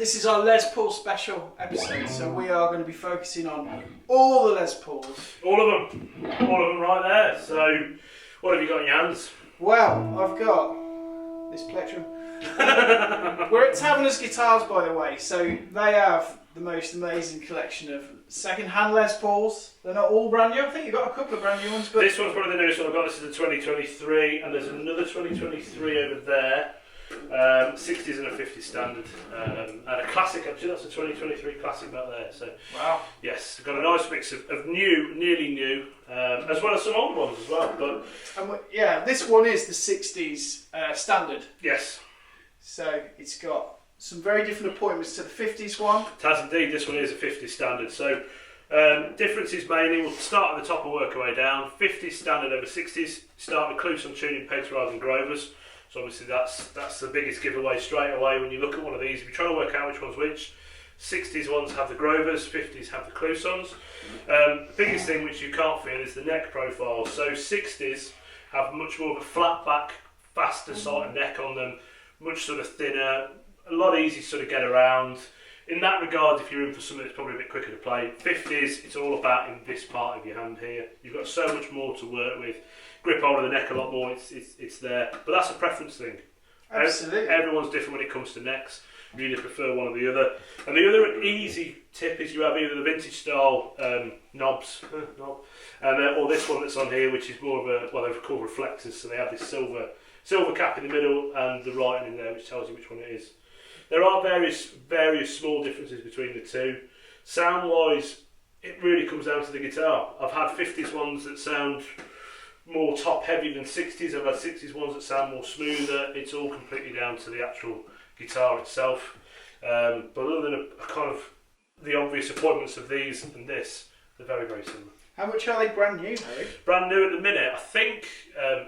This is our Les Paul special episode, so we are going to be focusing on all the Les Pauls. All of them right there. So, what have you got in your hands? Well, I've got this plectrum. We're at Taverners Guitars, by the way, so they have the most amazing collection of second-hand Les Pauls. They're not all brand new. I think you've got a couple of brand new ones. But this one's probably the newest one I've got. This is a 2023, and there's another 2023 over there. 60s and a 50 standard, and a classic. Actually, that's a 2023 classic back there. So, wow. Yes, we've got a nice mix of new, nearly new, as well as some old ones as well. But yeah, this one is the 60s standard. Yes. So it's got some very different appointments to the 50s one. It has indeed. This one is a 50 standard. So differences mainly, we'll start at the top and work our way down. 50s standard over 60s. Start with Cluson tuning pegs rather than Grovers. So obviously that's the biggest giveaway straight away when you look at one of these. If you're trying to work out which one's which, 60s ones have the Grovers, 50s have the Clusons. The biggest thing which you can't feel is the neck profile. So 60s have much more of a flat back, faster sort of neck on them, much sort of thinner, a lot easier to sort of get around. In that regard, if you're in for something that's probably a bit quicker to play, 50s, it's all about in this part of your hand here. You've got so much more to work with. Grip hold of the neck a lot more, it's there. But that's a preference thing. Absolutely. Everyone's different when it comes to necks. You either prefer one or the other. And the other easy tip is you have either the vintage style knobs, or this one that's on here, which is more of a, well, they're called reflectors, so they have this silver cap in the middle and the writing in there, which tells you which one it is. There are various small differences between the two. Sound-wise, it really comes down to the guitar. I've had 50s ones that sound more top-heavy than 60s. I've had 60s ones that sound more smoother. It's all completely down to the actual guitar itself. But other than a kind of the obvious appointments of these and this, they're very, very similar. How much are they brand new, Harry? Brand new at the minute, I think,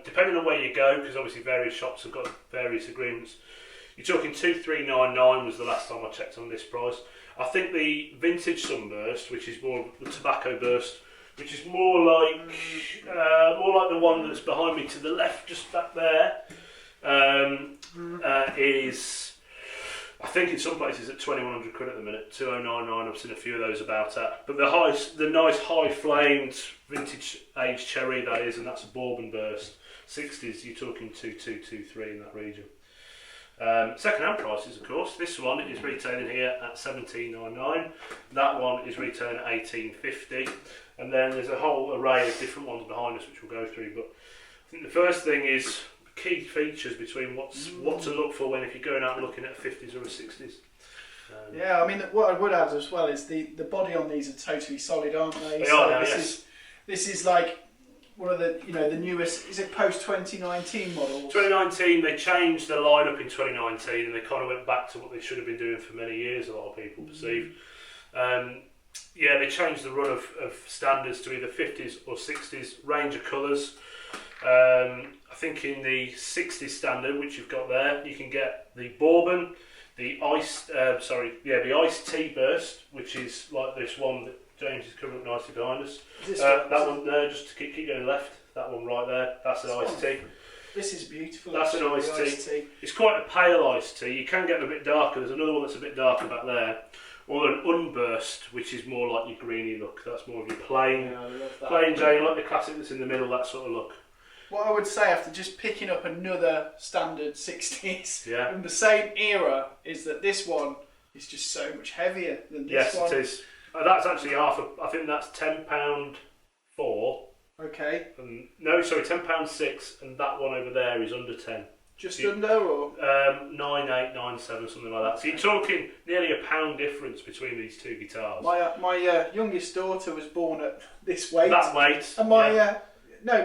depending on where you go, because obviously various shops have got various agreements. You're talking 2399 was the last time I checked on this price. I think the vintage Sunburst, which is more the tobacco burst, which is more like the one that's behind me to the left, just back there, is, I think in some places at 2100 quid at the minute, 2099. I've seen a few of those about at. But the nice high flamed vintage age cherry that is, and that's a Bourbon burst. 60s, you're talking 2223 in that region. Second-hand prices, of course. This one is retailing here at $17.99. That one is retailing at $18.50. And then there's a whole array of different ones behind us, which we'll go through. But I think the first thing is key features between what to look for if you're going out and looking at a 50s or a 60s. Yeah, I mean, what I would add as well is the body on these are totally solid, aren't they? They are now, yes. This is like one of the the newest. Is it post 2019 models? 2019, they changed their lineup in 2019, and they kind of went back to what they should have been doing for many years. A lot of people perceive. Yeah, they changed the run of standards to either 50s or 60s, range of colours. I think in the 60s standard, which you've got there, you can get the Bourbon, the the iced tea burst, which is like this one that James is covering up nicely behind us. That one there, just to keep going left, that one right there, that's an iced tea. This is beautiful. That's an iced tea. It's quite a pale iced tea. You can get them a bit darker. There's another one that's a bit darker back there. Or an unburst, which is more like your greeny look. That's more of your plain Jane, like the classic that's in the middle, that sort of look. What I would say after just picking up another standard 60s from the same era is that this one is just so much heavier than this one. Yes, it is. That's actually I think that's £10.4. Okay. £10.6, and that one over there is under 10. Just under, or 9897, something like that. So you're talking nearly £1 difference between these two guitars. My youngest daughter was born at this weight. That weight. And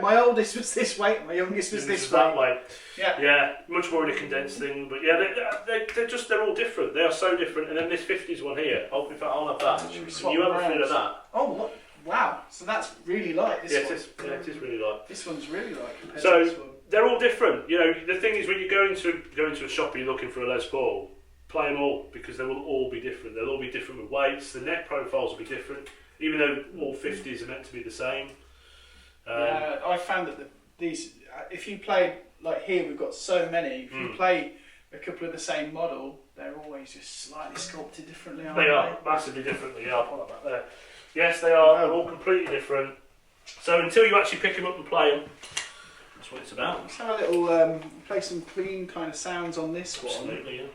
my oldest was this weight. My youngest was this weight. That weight. Yeah. Yeah, much more in a condensed thing, but yeah, they're all different. They are so different. And then this 50s one here. I'll have that. You have a feel of that. Oh, wow! So that's really light. This one. It is really light. This one's really light compared to this one. They're all different. You know, the thing is when you go into a shop and you're looking for a Les Paul, play them all, because they will all be different. They'll all be different with weights. The neck profiles will be different, even though all 50s are meant to be the same. Yeah, I found that if you play, like here we've got so many, if you play a couple of the same model, they're always just slightly sculpted differently, aren't They are massively differently. Yeah, I'll put that back there. Yes, they are. They're all completely different. So until you actually pick them up and play them, that's what it's about. Let's have a little play some clean kind of sounds on this one. Absolutely, yeah.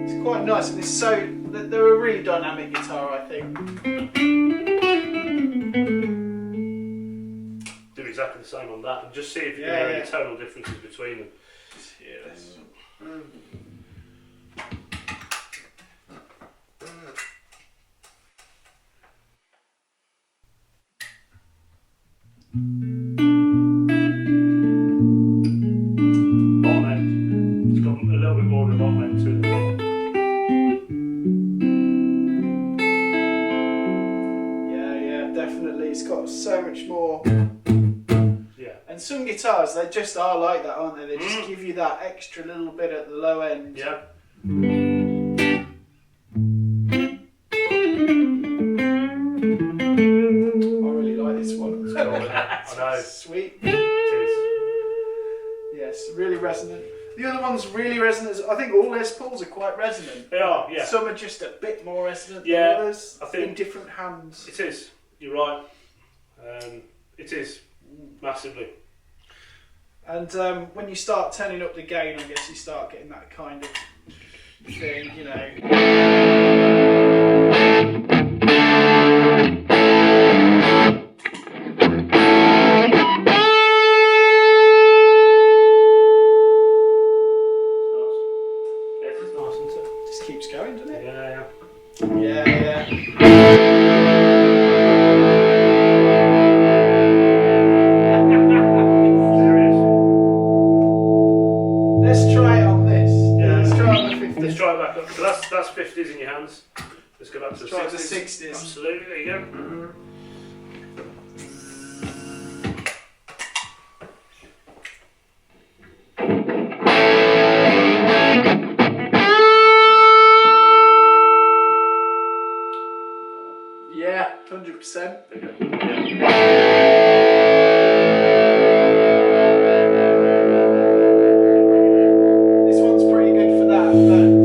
It's quite nice, and it's they're a really dynamic guitar, I think. Do exactly the same on that, and just see if you can hear any tonal differences between them. Just hear this. Bottom end. It's got a little bit more of the bottom end to it. Yeah, definitely. It's got so much more. Yeah. And some guitars, they just are like that, aren't they? They just give you that extra little bit at the low end. Yeah. I really like this one. It's cool, isn't it? I know. Sweet. It is. Yes, really resonant. The other one's really resonant. I think all Les Pauls are quite resonant. They are, yeah. Some are just a bit more resonant than Yeah, others. I think in different hands. It is. You're right. It is massively. And when you start turning up the gain, I guess you start getting that kind of thing, you know. It's nice, isn't it? Just keeps going, doesn't it? Yeah. Yeah. Let's try it on this. Yeah. Let's try it on the 50s. Let's try it back up. So that's 50s in your hands. Let's go back to the Try 60s. the 60s. Absolutely, there you go. Yeah, 100%. This one's pretty good for that,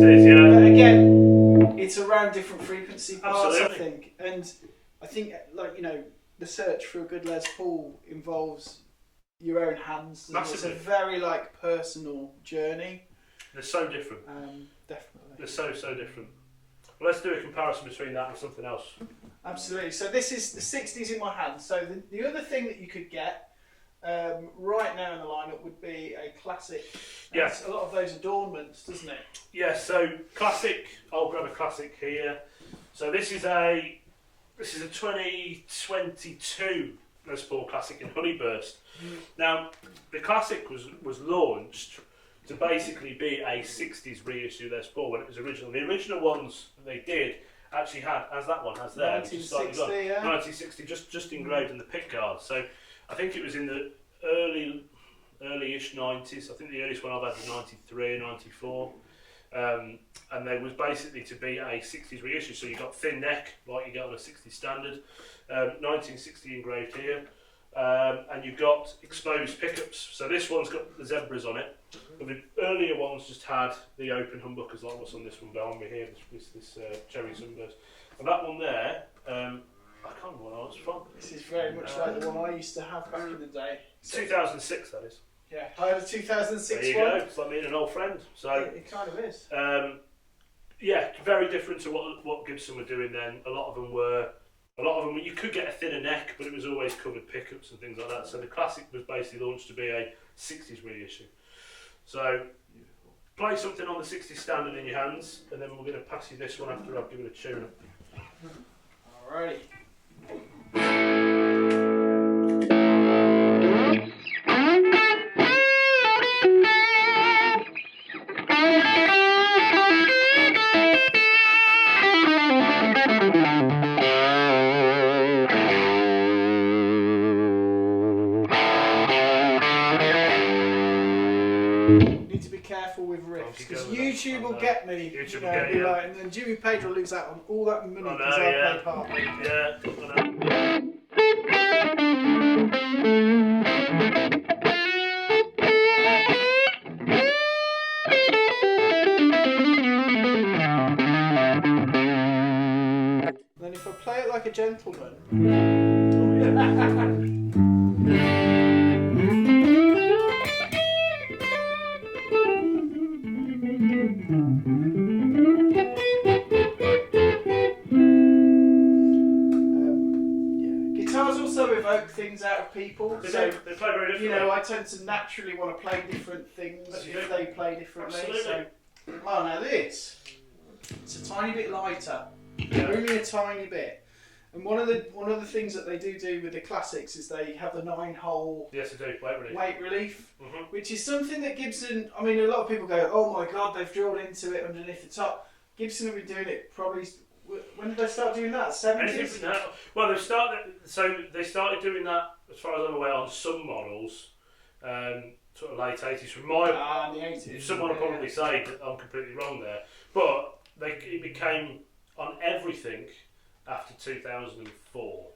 It is, yeah. but again, it's around different frequency parts, Absolutely. I think. And I think, like, you know, the search for a good Les Paul involves your own hands. And it's Massively. a very, like, personal journey. They're so different. Definitely. They're so different. Well, let's do a comparison between that and something else. Absolutely. So this is the 60s in my hand. So the other thing that you could get right now in the lineup would be a classic. Yeah. A lot of those adornments, doesn't it? Yeah, so classic, I'll grab a classic here. So this is a 2022 Les Paul Classic in Honeyburst. Now, the classic was launched to basically be a 60s reissue Les Paul when it was original. The original ones that they did actually had, as that one has there, which is slightly 1960, gone, yeah. 1960, just engraved in the pick guard. So I think it was in the early-ish 90s. I think the earliest one I've had was 93 or 94. And they was basically to be a 60s reissue. So you got thin neck, like you get on a 60s standard, 1960 engraved here. And you've got exposed pickups. So this one's got the zebras on it. But the earlier ones just had the open humbuckers like what's on this one behind me here, this cherry sunburst. And that one there, I can't remember what I was from. This is very much like the one I used to have back in the day. 2006 that is. Yeah, I had a 2006 There you one. go, it's like me and an old friend. So It kind of is. yeah, very different to what Gibson were doing then. A lot of them you could get a thinner neck, but it was always covered pickups and things like that. So the classic was basically launched to be a 60s reissue. So play something on the 60s standard in your hands, and then we're going to pass you this one after I've given it a tune. Alrighty. Need to be careful if you Because go with YouTube that. will get me. YouTube you will know, get be you. like, and then Jimmy Page will lose out on all that money I know, because I yeah. played Heartbeat. Yeah, I know. Then if I play it like a gentleman. Guitars also evoke things out of people. They So play very differently. you know, I tend to naturally want to play different things if they play differently. Absolutely. So, oh, now this, it's a tiny bit lighter, only a tiny bit. And one of the things that they do with the classics is they have the 9-hole Yes, they do. weight relief, Mm-hmm. which is something that Gibson. I mean, a lot of people go, "Oh my God, they've drilled into it underneath the top." Gibson have been doing it probably. When did they start doing that? 70s. Well, they started doing that, as far as I'm aware, on some models, sort of late 80s. From my, in the 80s. someone will probably say that I'm completely wrong there, but it became on everything after 2004.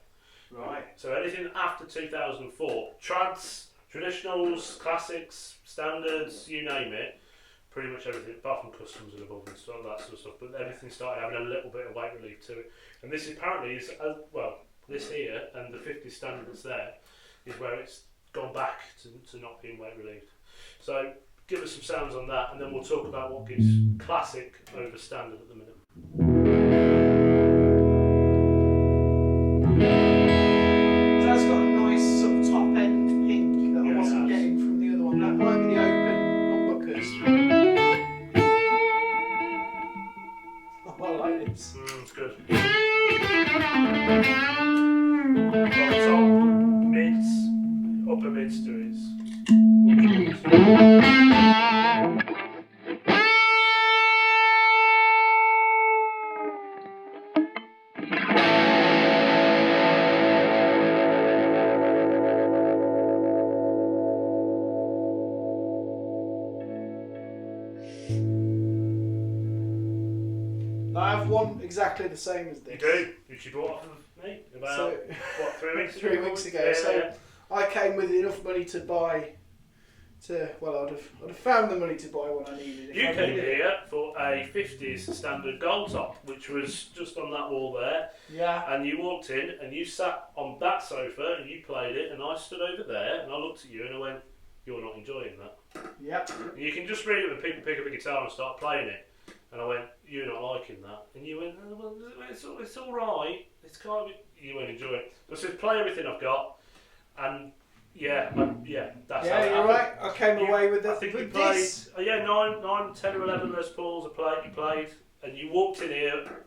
Right. So anything after 2004, trads, traditionals, classics, standards, you name it, pretty much everything, apart from customs and above and stuff, that sort of stuff, but everything started having a little bit of weight relief to it. And this apparently is, this here and the 50 standard that's there is where it's gone back to not being weight relieved. So give us some sounds on that, and then we'll talk about what gives classic over standard at the minute. That's got a nice sort of top end pink that I wasn't getting from the other one. That might be the open humbuckers. Oh, I like this. It's good. Bottom, mids, upper midster is. I have one exactly the same as this. You do? Which you bought off of me about, 3 weeks ago? 3 weeks ago. Yeah, So yeah. I came with enough money to buy. I'd have found the money to buy what I needed. You came here for a 50s standard gold top, which was just on that wall there. Yeah. And you walked in and you sat on that sofa and you played it, and I stood over there and I looked at you and I went, "You're not enjoying that." Yep. And you can just read it when people pick up a guitar and start playing it. And I went, "You're not liking that." And you went, "Oh, well, it's all right. It's kind of," you won't enjoy it. So I said, "Play everything I've got," and that's how it You're happened. right. I came away with I the. think you With played, this. 9, 10 or 11 Les Pauls you played, and you walked in here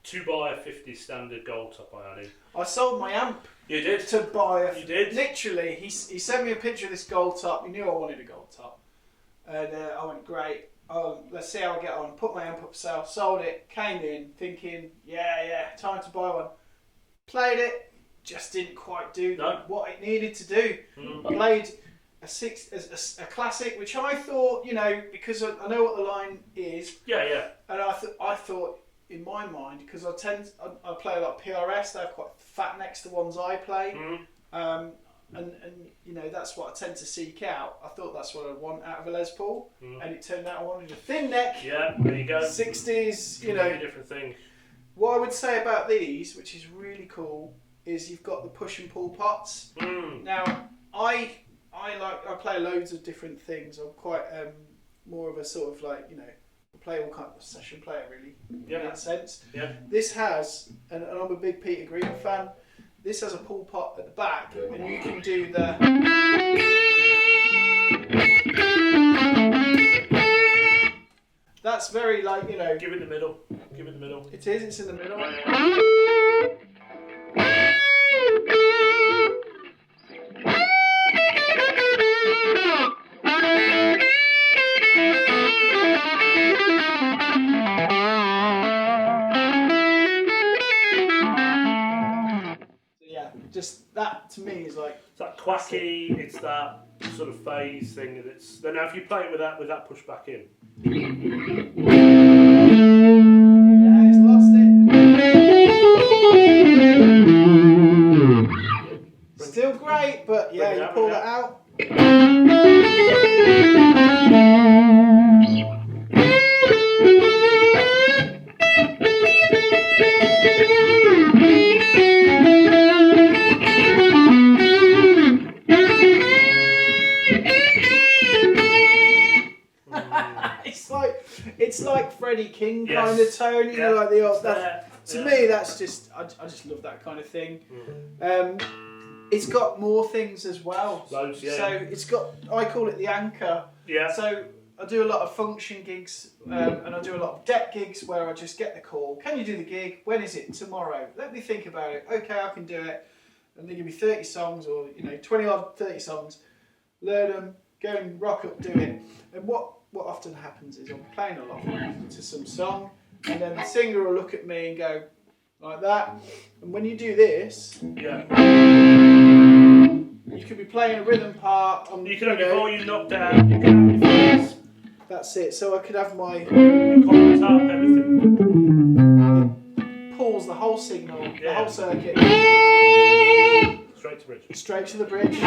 to buy a 50 standard gold top I had in. I sold my amp You did? to buy a. You did? Literally, he sent me a picture of this gold top. He knew I wanted a gold top, and I went, "Great. Let's see how I get on." Put my amp up for sale, sold it, came in thinking, yeah, time to buy one. Played it, just didn't quite do what it needed to do. Played a classic, which I thought, because I know what the line is. Yeah. And I thought in my mind, because I play a lot of PRS, they have quite fat necks to ones I play. And that's what I tend to seek out. I thought that's what I want out of a Les Paul, and it turned out I wanted a thin neck. Yeah, there you go. 60s, different thing. What I would say about these, which is really cool, is you've got the push and pull pots. Now, I play loads of different things. I'm quite more of a sort of I play all kinds of session player really in that sense. Yeah. This has, and I'm a big Peter Green fan. This has a pull pot at the back, and you can do the. That's very Give it the middle. Give it the middle. It is. It's in the middle. just that to me is like it's that quacky. It's that sort of phase thing. And it's then now if you play it with that push back in. Yeah, it's lost it. Still great, but yeah, you pull that out. It's like Freddie King kind of tone, you know, like the to me that's just I just love that kind of thing. It's got more things as well. Loads, yeah. So it's got, I call it the anchor. Yeah. So I do a lot of function gigs and I do a lot of deck gigs where I just get the call. Can you do the gig? When is it? Tomorrow. Let me think about it. Okay, I can do it. And they give me 30 songs or 20 odd 30 songs. Learn them. Go and rock up, do it. And what often happens is I'm playing along to some song and then the singer will look at me and go like that. And when you do this, you could be playing a rhythm part. You can have your volume knocked down. You can have your fuzz. That's it. So I could have my coil tap, everything. It pulls the whole signal, the whole circuit. Straight to bridge. Straight to the bridge.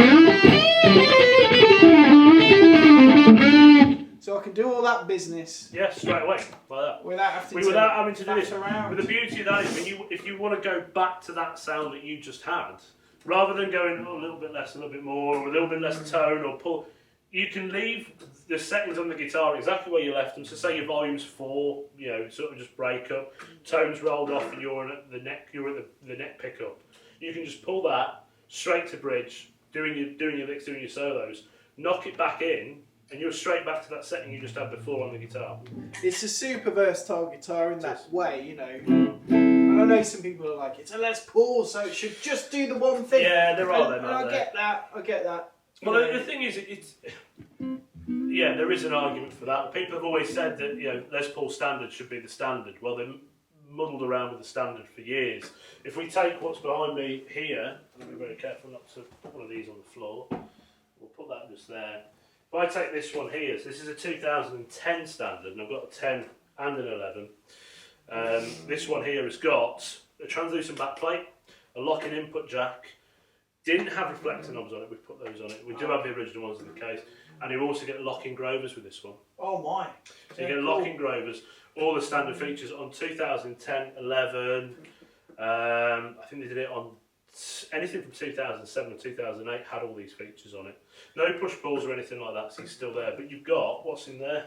So I can do all that business. Yeah, straight away, like that. Without having to do this. Around. But the beauty of that is if you want to go back to that sound that you just had, rather than going a little bit less, a little bit more, or a little bit less tone, or pull, you can leave the settings on the guitar exactly where you left them. So say your volume's 4, sort of just break up, tones rolled off, and you're at the neck pickup. You can just pull that straight to bridge, doing your licks, doing your solos, knock it back in, and you're straight back to that setting you just had before on the guitar. It's a super versatile guitar in that way, And I know some people are like, it's a Les Paul, so it should just do the one thing. Yeah, there are them out there. I get that. Well, the thing is, there is an argument for that. People have always said that Les Paul standard should be the standard. Well, they've muddled around with the standard for years. If we take what's behind me here, and I'll be very careful not to put one of these on the floor. We'll put that just there. If I take this one here, so this is a 2010 standard, and I've got a 10 and an 11. This one here has got a translucent backplate, a lock-in input jack, didn't have reflector knobs on it, we've put those on it. We do have the original ones in the case, and you also get lock-in grovers with this one. Oh my. So you get lock-in grovers, all the standard features on 2010, 11, I think they did it on anything from 2007 and 2008 had all these features on it. No push pulls or anything like that, so it's still there. But you've got, what's in there?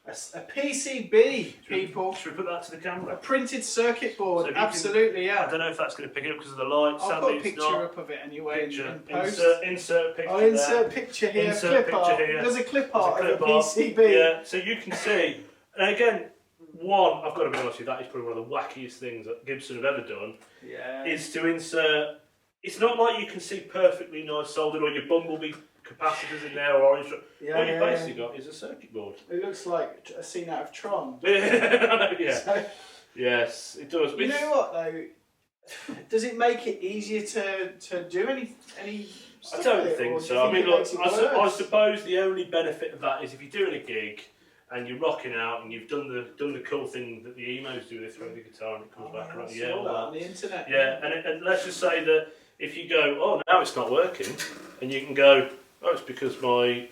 A PCB, people. Should we put that to the camera? A printed circuit board, so absolutely, yeah. I don't know if that's going to pick it up because of the light. I'll put a picture up of it anyway in post. Insert picture. I'll insert picture here, clip art. There's a clip art of a PCB. Yeah, so you can see. And again, I've got to be honest with you, that is probably one of the wackiest things that Gibson have ever done. Yeah. Is to insert. It's not like you can see perfectly nice soldered or your Bumblebee capacitors in there or orange. What you've basically got is a circuit board. It looks like a scene out of Tron. Yeah. So, yes, it does. You know what though? Does it make it easier to do any I don't think so. I mean, look, I suppose the only benefit of that is if you're doing a gig and you're rocking out and you've done the cool thing that the emos do, they throw the guitar and it comes back around. Yeah, all that on the internet. Yeah, and let's just say that if you go, oh, now it's not working, and you can go, oh, it's because my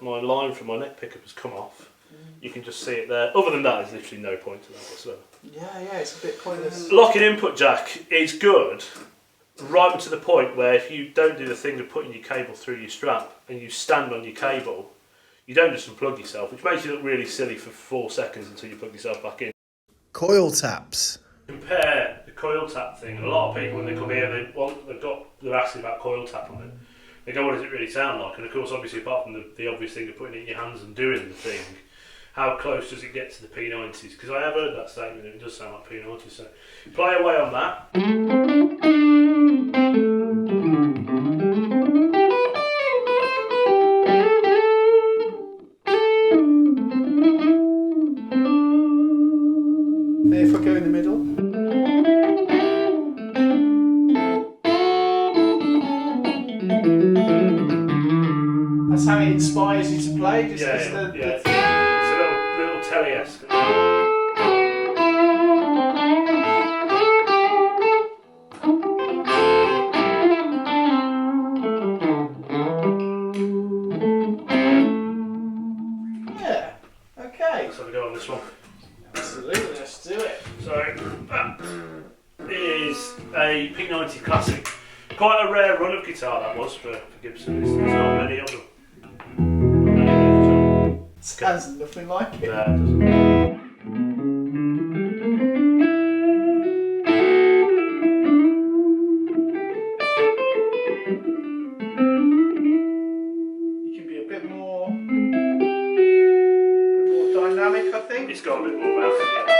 line from my neck pickup has come off. You can just see it there. Other than that, there's literally no point to that whatsoever. Yeah, it's a bit pointless. Lock-in input jack is good, right to the point where if you don't do the thing of putting your cable through your strap and you stand on your cable, you don't just unplug yourself, which makes you look really silly for 4 seconds until you plug yourself back in. Coil taps. Compare the coil tap thing. A lot of people, when they come here, they're asking about coil tap on it. They go, what does it really sound like? And of course, obviously, apart from the obvious thing of putting it in your hands and doing the thing, how close does it get to the P90s? Because I have heard that statement, and it does sound like P90s. So play away on that. If I go in the middle. say? Just Yeah, the it's a little telly-esque. Yeah. Okay. Let's have a go on this one. Absolutely. Let's do it. So that is a P90 Classic. Quite a rare run of guitar that was for Gibson. There's not many of them. Sounds nothing like it. No, it doesn't. You can be a bit more dynamic, I think. It's got a bit more mouth. Yeah.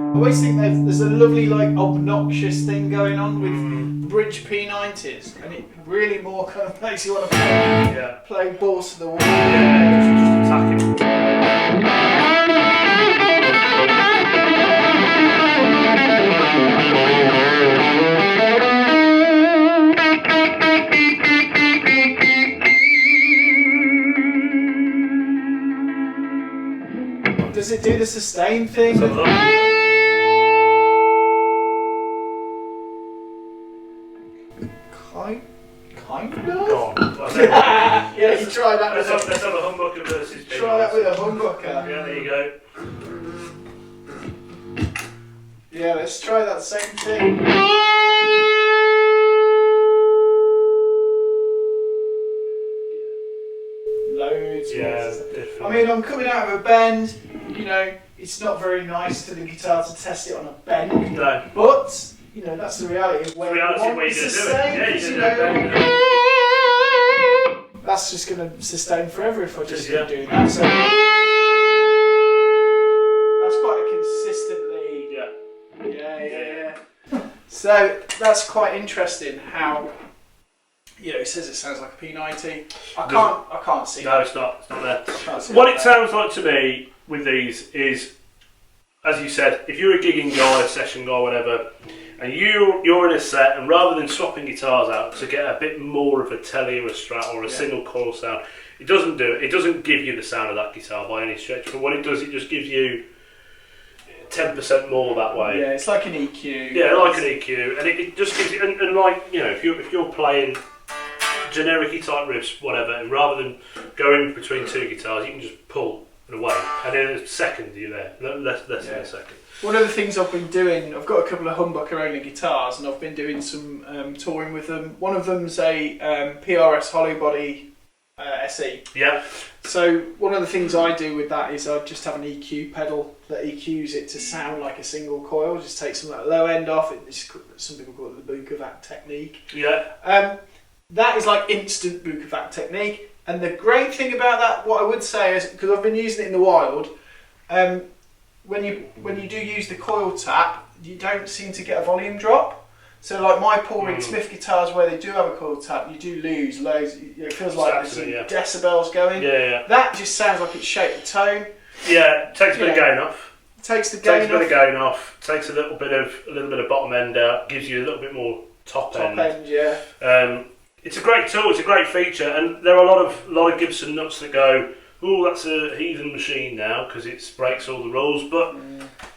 I always think there's a lovely, like, obnoxious thing going on with bridge P90s, and it really more kind of makes you want to play balls to the wall. Yeah, just attack him. Does it do the sustain thing? Kind of? Go on. Yeah, you try that with Let's have a humbucker versus P90. try that with a humbucker. Yeah, there you go. Yeah, let's try that same thing. Loads. Yeah, More. I mean, I'm coming out of a bend, you know, it's not very nice to the guitar to test it on a bend. No. But, you know, that's the reality of where The reality you of where want you're to going to do it. sustain. Yeah, You you're going to do know, it. that's just going to sustain forever if I just Yeah. keep doing that. So that's quite a consistent lead. Yeah. So that's quite interesting how, you know, it says it sounds like a P90. I can't see No, that. it's not. It's not there. Can't see What that it there. sounds like to me with these is, as you said, if you're a gigging guy, a session guy, whatever, and you're in a set, and rather than swapping guitars out to get a bit more of a telly or a Strat or a single coil sound, it doesn't do it. It doesn't give you the sound of that guitar by any stretch. But what it does, it just gives you 10% more that way. Yeah, it's like an EQ. Yeah, like an EQ, and it just gives you, and like, you know, if you're playing generic type riffs, whatever, and rather than going between two guitars, you can just pull and away, and in a second you're there, less than a second. One of the things I've been doing, I've got a couple of humbucker only guitars, and I've been doing some touring with them. One of them's a PRS hollow body SE. Yeah. So one of the things I do with that is I just have an EQ pedal that EQs it to sound like a single coil. Just take some of that low end off. Some people call it the Bukovac technique. Yeah. That is like instant Bukovac technique. And the great thing about that, what I would say is, because I've been using it in the wild, when you do use the coil tap, you don't seem to get a volume drop. So like my Paul Reed Smith guitars where they do have a coil tap, you do lose loads. It feels like there's some decibels going. Yeah. That just sounds like it's shaped the tone. Yeah, takes a bit of gain off. Takes the gain off. Takes a little bit of bottom end out. Gives you a little bit more top end. Yeah. It's a great tool. It's a great feature, and there are a lot of Gibson nuts that go, "Oh, that's a heathen machine now because it breaks all the rules." But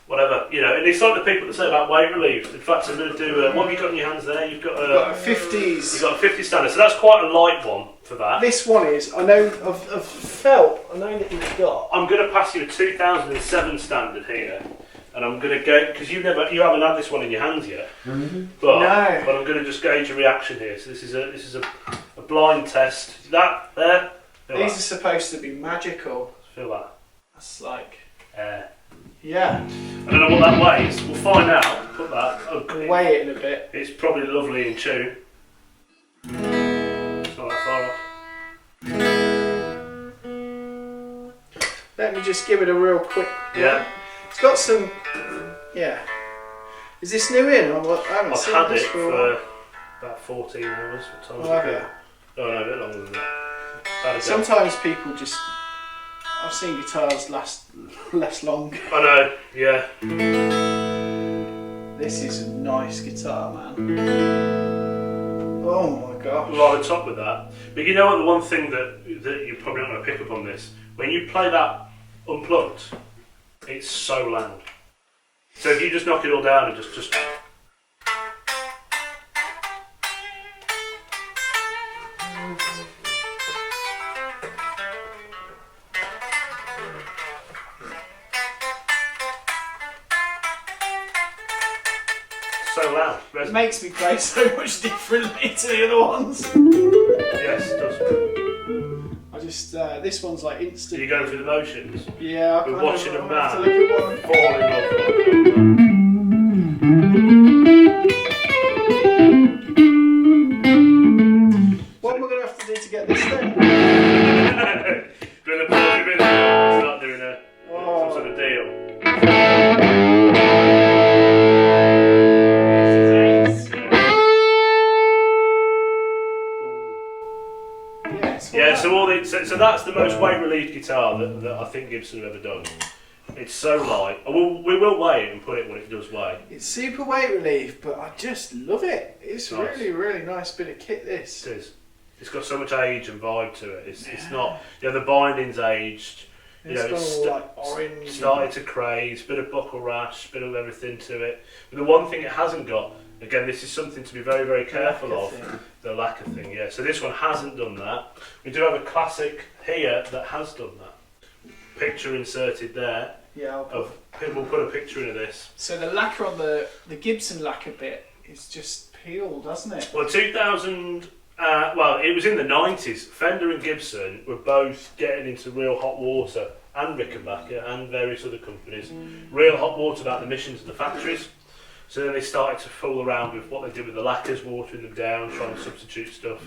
whatever, you know. And it's like the people that say about weight relief. In fact, I'm going to do. What have you got in your hands there? You've got a 50s. You've got a 50 standard, so that's quite a light one for that. This one is. I know that you've got. I'm going to pass you a 2007 standard here. And I'm going to go, because you haven't had this one in your hands yet, but I'm going to just gauge your reaction here. So this is a blind test. That there. These are supposed to be magical. Feel that. That's like. Yeah. I don't know what that weighs. We'll find out. Put that. Okay. Weigh it in a bit. It's probably lovely in tune. It's not that far off. Let me just give it a real quick. Yeah. It's got some. Yeah. Is this new in? I haven't seen I've had this it for about 14 hours. What time is it? Oh no, a bit longer than that. Sometimes people just I've seen guitars last less long. I know, yeah. This is a nice guitar, man. Oh my gosh. Right on top with that. But you know what, the one thing that you're probably not going to pick up on this, when you play that unplugged, it's so loud. So if you just knock it all down and just so loud. It makes me play so much differently to the other ones. Yes, it does. I just, this one's like instant. Are you going through the motions? Yeah, We're watching them now. Look at one. Fall in love. What am I going to have to do to get this thing? Doing a party video, start doing some sort of deal. Yeah, so that's the most weight relieved guitar that I think Gibson have ever done. It's so light. We will weigh it and put it when it does weigh. It's super weight relief, but I just love it. It's nice. really nice bit of kit, this. It is. It's got so much age and vibe to it. It's not, the binding's aged. It's like orange. Started to craze, bit of buckle rash, bit of everything to it. But the one thing it hasn't got, again, this is something to be very careful of. The lacquer thing, yeah. So this one hasn't done that. We do have a classic here that has done that. Picture inserted there. Yeah, we'll put a picture into this. So the lacquer on the Gibson lacquer bit is just peeled, hasn't it? Well, 2000. Well, it was in the 90s. Fender and Gibson were both getting into real hot water, and Rickenbacker and various other companies. Real hot water about the emissions of the factories. So then they started to fool around with what they did with the lacquers, watering them down, trying to substitute stuff.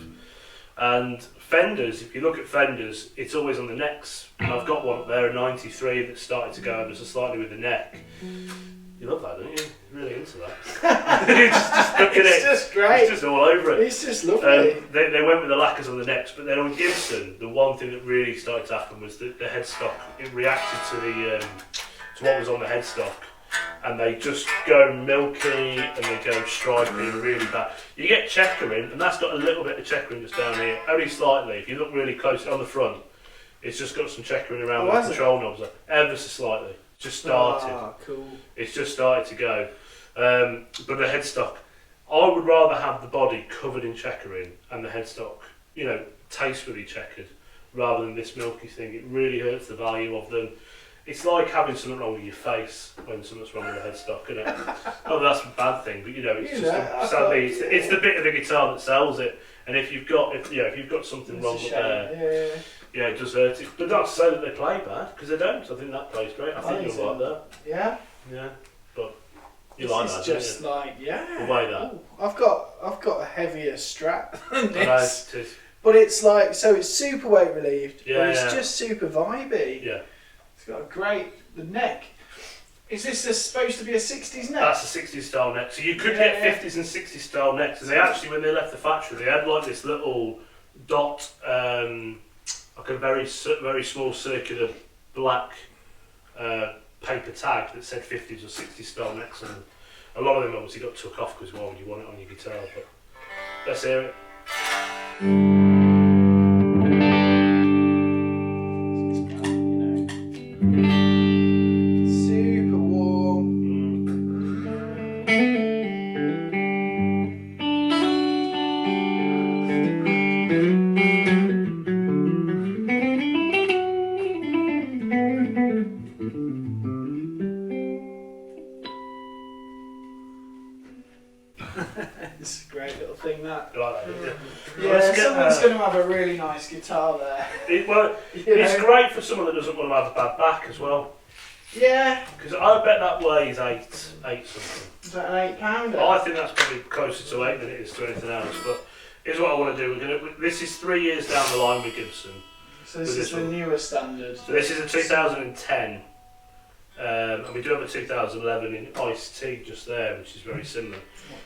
And Fenders, if you look at Fenders, it's always on the necks. And I've got one up there, a 93, that started to go ever so slightly with the neck. You love that, don't you? You're really into that. just look at it. It's just great. It's just all over it. It's just lovely. They went with the lacquers on the necks, but then on Gibson, the one thing that really started to happen was the headstock. It reacted to to what was on the headstock. And they just go milky and they go stripy really bad. You get checkering, and that's got a little bit of checkering just down here, only slightly. If you look really close on the front, it's just got some checkering around the control knobs, ever so slightly. Just started. Ah, cool. It's just started to go. But the headstock, I would rather have the body covered in checkering and the headstock, tastefully checkered, rather than this milky thing. It really hurts the value of them. It's like having something wrong with your face when something's wrong with the headstock, isn't it? Oh, that's a bad thing, but sadly, it's the bit of the guitar that sells it. And if you've got something wrong up there, yeah, it does hurt it. But not to say that they play bad, because they don't. I think that plays great. I think you'll like that. Yeah. Yeah, but you like that, don't you? Just like The way that. Ooh, I've got a heavier strap than this. I know, it is. But it's like, so it's super weight relieved, Yeah, but it's just super vibey. Yeah. It's got the neck. Is this supposed to be a 60s neck? That's a 60s style neck. So you could get 50s and 60s style necks. And they actually, when they left the factory, they had like this little dot, like a very small circular black paper tag that said 50s or 60s style necks. And a lot of them obviously got took off because why would you want it on your guitar? But let's hear it. Super warm. It's a great little thing, that. You like that, don't you? Yeah, someone's going to have a really nice guitar there. It's great for someone that doesn't want to have a bad back as well. Yeah. Because I bet that weighs eight something. Is that an £8? I think that's probably closer to 8 than it is to anything else. But here's what I want to do. This is 3 years down the line with Gibson. So this is the newer standard. So this is a 2010. And we do have a 2011 in iced tea just there, which is very similar.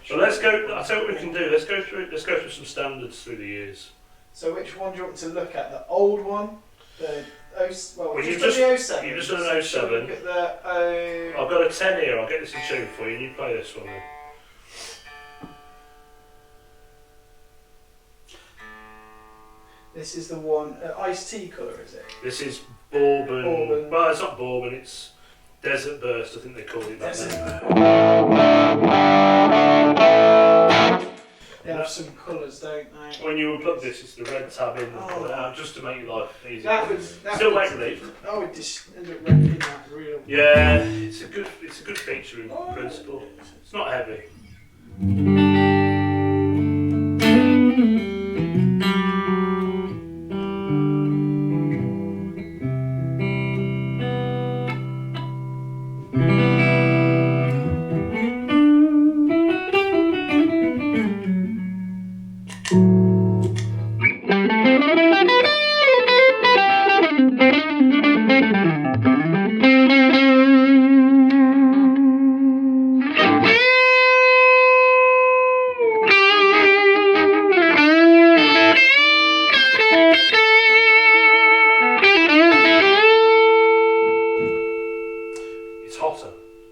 So let's go. I'll tell you what we can do. Let's go through some standards through the years. So which one do you want to look at? The old one? Well, you've just done the 07. You've just done an 07. Look at the I've got a 10 here. I'll get this in tune for you, and you play this one then. This is the one, iced tea colour, is it? This is Bourbon. Bourbon. Well, it's not Bourbon, it's Desert Burst, I think they called it back then. They have some colours, don't they? When you unplug this, it's the red tab in and pull it out, just to make your life easier. That Still would, weight relief. I would just end up wrecking that real. Yeah, it's a good feature in principle. It's not heavy.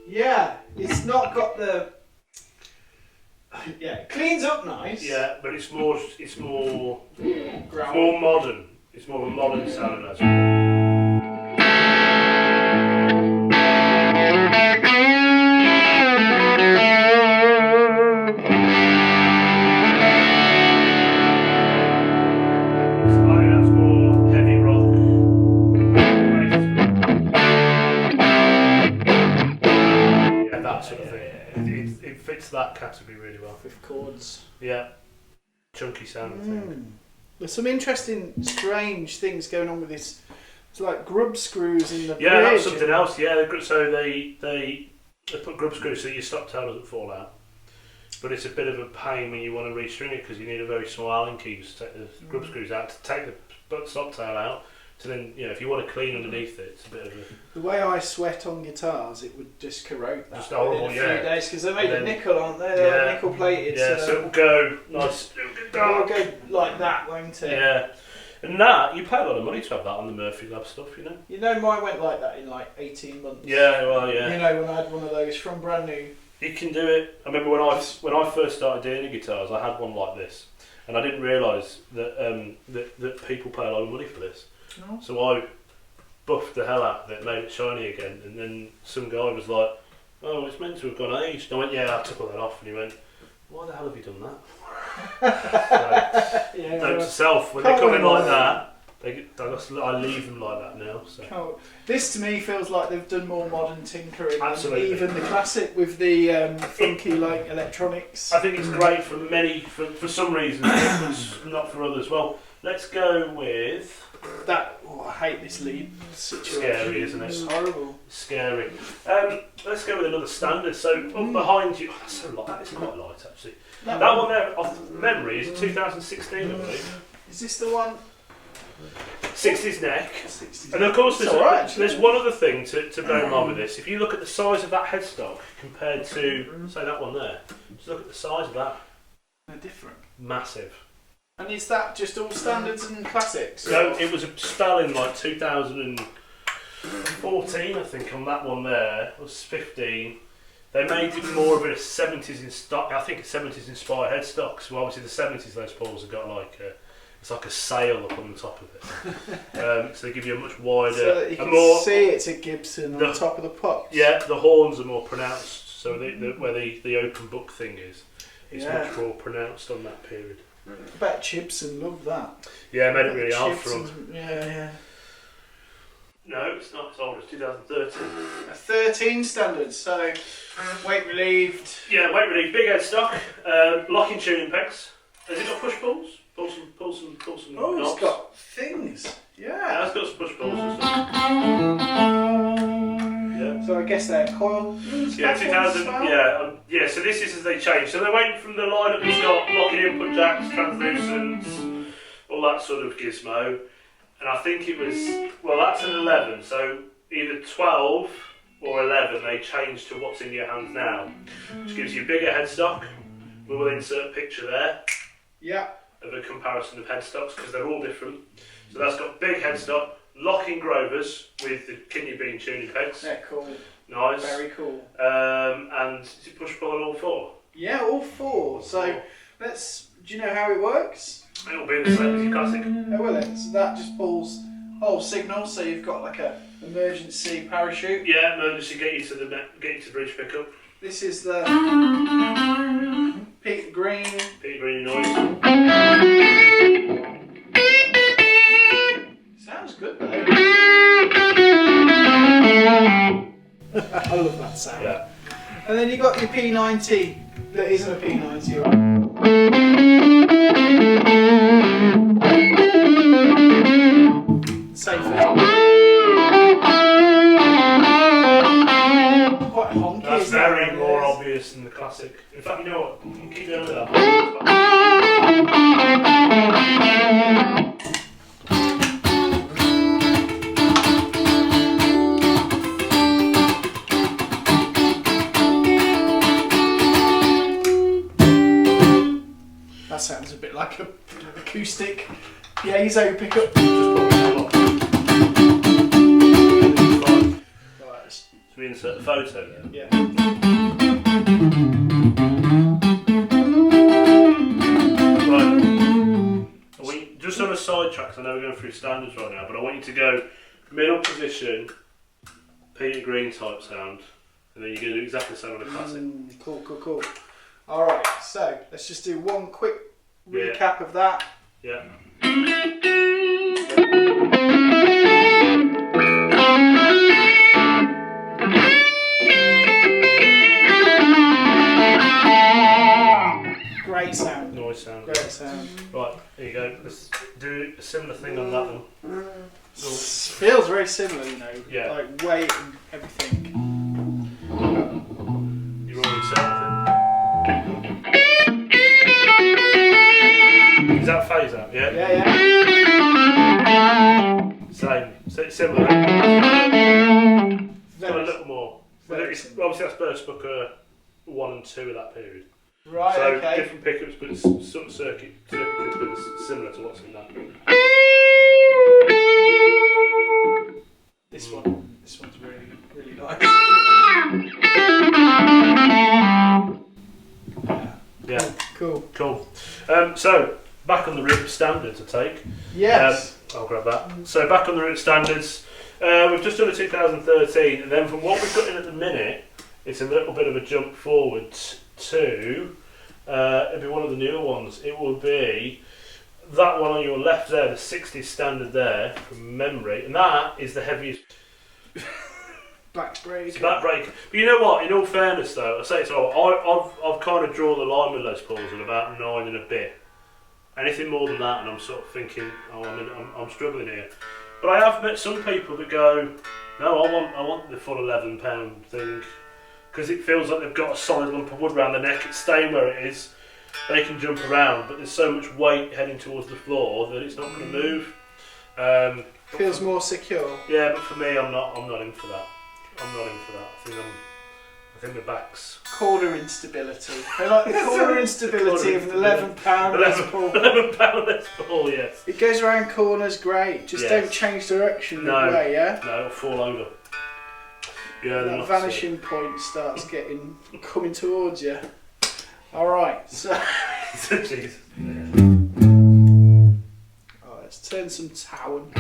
Yeah, it's not got the. Yeah, it cleans up nice. Yeah, but it's more Ground. more modern. It's more of a modern sound than that. It fits that category really well. With chords. Yeah. Chunky sound thing. There's some interesting, strange things going on with this. It's like grub screws in the Yeah, bridge. that's something else. Yeah, so they put grub screws so your stop tail doesn't fall out. But it's a bit of a pain when you want to restring it because you need a very small Allen key to take the grub screws out to take the stop tail out. So then, if you want to clean underneath it, it's a bit of a... The way I sweat on guitars, it would just corrode that just horrible, within a few days because they're made of nickel, aren't they? Yeah, They're nickel plated. Yeah, so it'll go nice. It'll go like that, won't it? Yeah. And that, you pay a lot of money to have that on the Murphy Lab stuff, you know? You know, mine went like that in like 18 months. Yeah, well, yeah. You know, when I had one of those from brand new. You can do it. I remember when I first started doing guitars, I had one like this. And I didn't realise that, that people pay a lot of money for this. No. So I buffed the hell out of it, made it shiny again, and then some guy was like, "Oh, it's meant to have gone aged." And I went, "Yeah, I took all that off," and he went, "Why the hell have you done that?" So, note to self: when they come in like that, I leave them like that now. So. This to me feels like they've done more modern tinkering Absolutely. than even the classic with the funky like electronics. I think it's great for some reasons, but not for others. Well, let's go with. That I hate this lead situation. Scary, isn't it? It's horrible. Scary. Let's go with another standard. So up behind you, that's so light. That is quite light actually. That one there, off memory, is 2016, I believe. Is this the one? 60s neck. 60s. And of course, there's one other thing to bear in mind with this. If you look at the size of that headstock compared to, say, that one there, just look at the size of that. They're different. Massive. And is that just all standards and classics? No, it was a spell in like 2014, I think, on that one there. It was 15. They made it more of a 70s inspired headstock. So obviously the 70s Les Pauls have got like it's like a sail up on the top of it. So they give you a much wider, so that you can see it's a Gibson on the top of the pops. Yeah, the horns are more pronounced. So where the open book thing is much more pronounced on that period. I bet Gibson loved that. Yeah, made it really hard for them. Yeah. No, it's not. It's older. It's 2013. A 13 standard, so weight relieved. Yeah, weight relieved. Big headstock. Locking tuning pegs. Has it got push pulls? Pull some. Oh, knobs. it's got things. Yeah, it's got some push pulls and stuff. Yeah. So I guess they're coil. Yeah, 2000. Yeah. So this is as they change. So they went from the lineup that's got locking input jacks, translucents, all that sort of gizmo. And I think it was, that's an 11, so either 12 or 11 they changed to what's in your hands now, which gives you a bigger headstock. We will insert a picture there of a comparison of headstocks because they're all different. So that's got big headstock, locking Grovers with the kidney bean tuning pegs. They're cool. Nice. Very cool. And is it push pull on all four? Yeah, all four. So let's. Do you know how it works? It'll be the same as your classic. Oh, well then. So that just pulls whole signal. So you've got like a emergency parachute. Yeah, emergency get you to the bridge pickup. This is the Peter Green. Peter Green noise. Sounds good though. I love that sound. Yeah. And then you got your P90 that isn't a P90, right? Same thing. Quite honky. That's very more obvious than the classic. In fact, you know what? You can keep going with that. That sounds a bit like an acoustic piezo pickup. Right. So we insert the photo there. Yeah. Right. Just on a side track, 'cause I know we're going through standards right now, but I want you to go middle position, Peter Green type sound, and then you're going to do exactly the same on the classic. Cool. Alright, so let's just do one quick recap of that. Yeah. Great sound. Noise sound. Great sound. Right, here you go. Let's do a similar thing on that one. Feels very similar, you know. Yeah. Like weight and everything. You're already set. Is that phase out? Yeah? Yeah. Same. Similar. Got a little more. Obviously that's Burst Booker 1 and 2 of that period. Right, so okay. different pickups, but it's sort of circuit but it's similar to what's in that. This one's really nice. Yeah. Cool. So back on the route of standards, I take. Yes. I'll grab that. So back on the route of standards, we've just done a 2013, and then from what we've got in at the minute, it's a little bit of a jump forward to. It'll be one of the newer ones. It will be that one on your left there, the 60 standard there, from memory, and that is the heaviest. Back brake. It's back brake. But you know what? In all fairness, though, I say it's all. I've kind of drawn the line with Les Pauls at about 9 and a bit. Anything more than that, and I'm sort of thinking, I'm struggling here. But I have met some people that go, no, I want the full £11 thing, because it feels like they've got a solid lump of wood around the neck. It's staying where it is. They can jump around, but there's so much weight heading towards the floor that it's not going to move. Feels more secure. Yeah, but for me, I'm not in for that. I'm not in for that. I think the back's Corner instability. I like the corner instability of an £11 Les Paul. £11 Les Paul, yes. It goes around corners, great. Just don't change direction midway, yeah? No, it'll fall over. Yeah, that vanishing point starts coming towards you. Alright, so. Jeez. Alright, let's turn some Towen.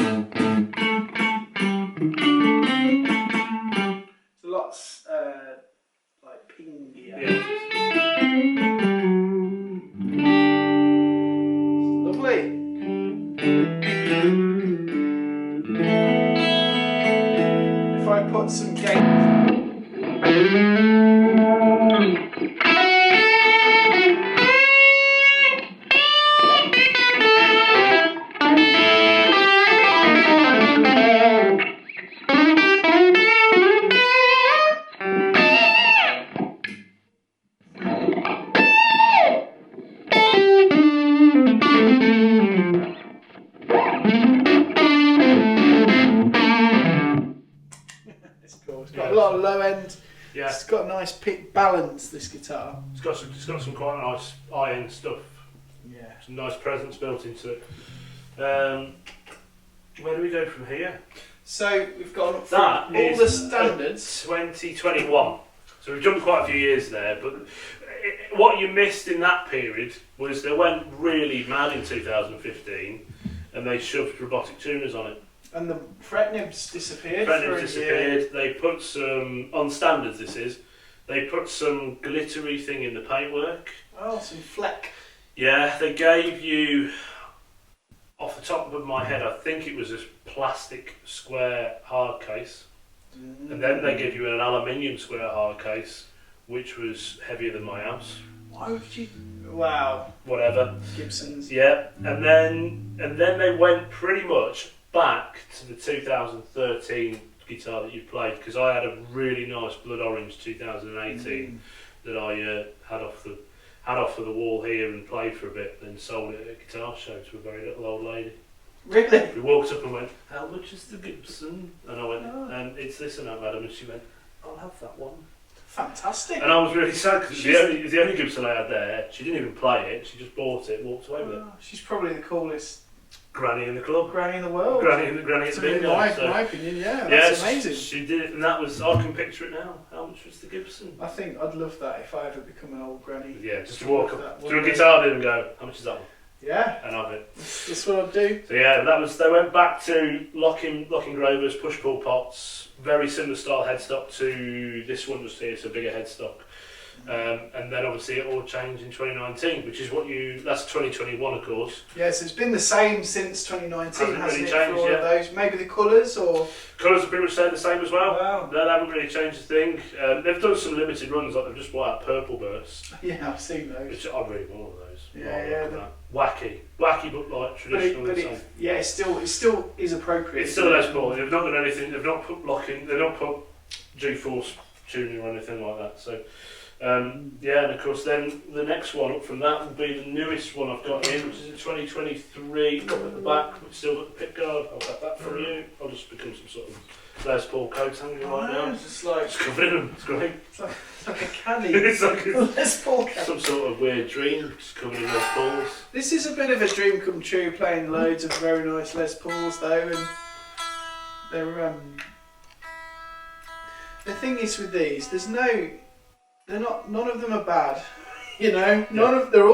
It's a lot like pingy. Yeah. Lovely. If I put some gates. It's got a lot of low end. Yeah. It's got a nice pick balance, this guitar. It's got some quite nice iron stuff. Yeah. Some nice presence built into it. where do we go from here? So we've gone through That all is the standards. 2021. So we've jumped quite a few years there, but what you missed in that period was they went really mad in 2015 and they shoved robotic tuners on it. And the fret nibs disappeared. Fret nibs disappeared. They put some, on standards this is, they put some glittery thing in the paintwork. Oh, some fleck. Yeah, they gave you, off the top of my head, I think it was a plastic square hard case. And then they give you an aluminium square hard case, which was heavier than my house. Why would you? Wow. Whatever. Gibsons. Yeah, and then they went pretty much back to the 2013 guitar that you played, because I had a really nice blood orange 2018 that I had off the wall here and played for a bit, then sold it at a guitar show to a very little old lady. Really? We walked up and went, "How much is the Gibson?" And I went, "It's this and that, madam." And she went, "I'll have that one." Fantastic. And I was really sad because it was the only Gibson I had there. She didn't even play it. She just bought it and walked away with it. She's probably the coolest Granny in the club. granny in the world. Granny at the bingo. In my opinion, yeah, that's amazing. She did it, and that was, I can picture it now. How much was the Gibson? I think I'd love that if I ever become an old granny. Yeah, just to walk up to a guitar din and go, "How much is that one?" Yeah. And have it. That's what I'd do. So yeah, they went back to locking grovers, push pull pots, very similar style headstock to this one just here, so bigger headstock. And then obviously it all changed in 2019, which is that's 2021 of course. Yes, it's been the same since 2019, hasn't it, changed, for all of those? Maybe the colours or... Colours have pretty much stayed the same as well. Wow. They haven't really changed a thing. They've done some limited runs, like they've just bought out Purple Burst. Yeah, I've seen those. Which I really want one of those. Yeah. Wacky but like traditional. It still is appropriate. It's still Les Paul. They've not done anything. They've not put locking. They've not put G-force tuning or anything like that. So yeah, and of course then the next one up from that will be the newest one I've got in, which is a 2023. Up at the back, but still got the pick guard. I'll have that for you. I'll just become some sort of Les Paul coat hanger right now. It's like covering them. It's great. It's like a caddy. It's like Les Paul caddy. some sort of weird dream, just covered in Les Pauls. This is a bit of a dream come true, playing loads of very nice Les Pauls though, and they're the thing is with these, none of them are bad, you know. They're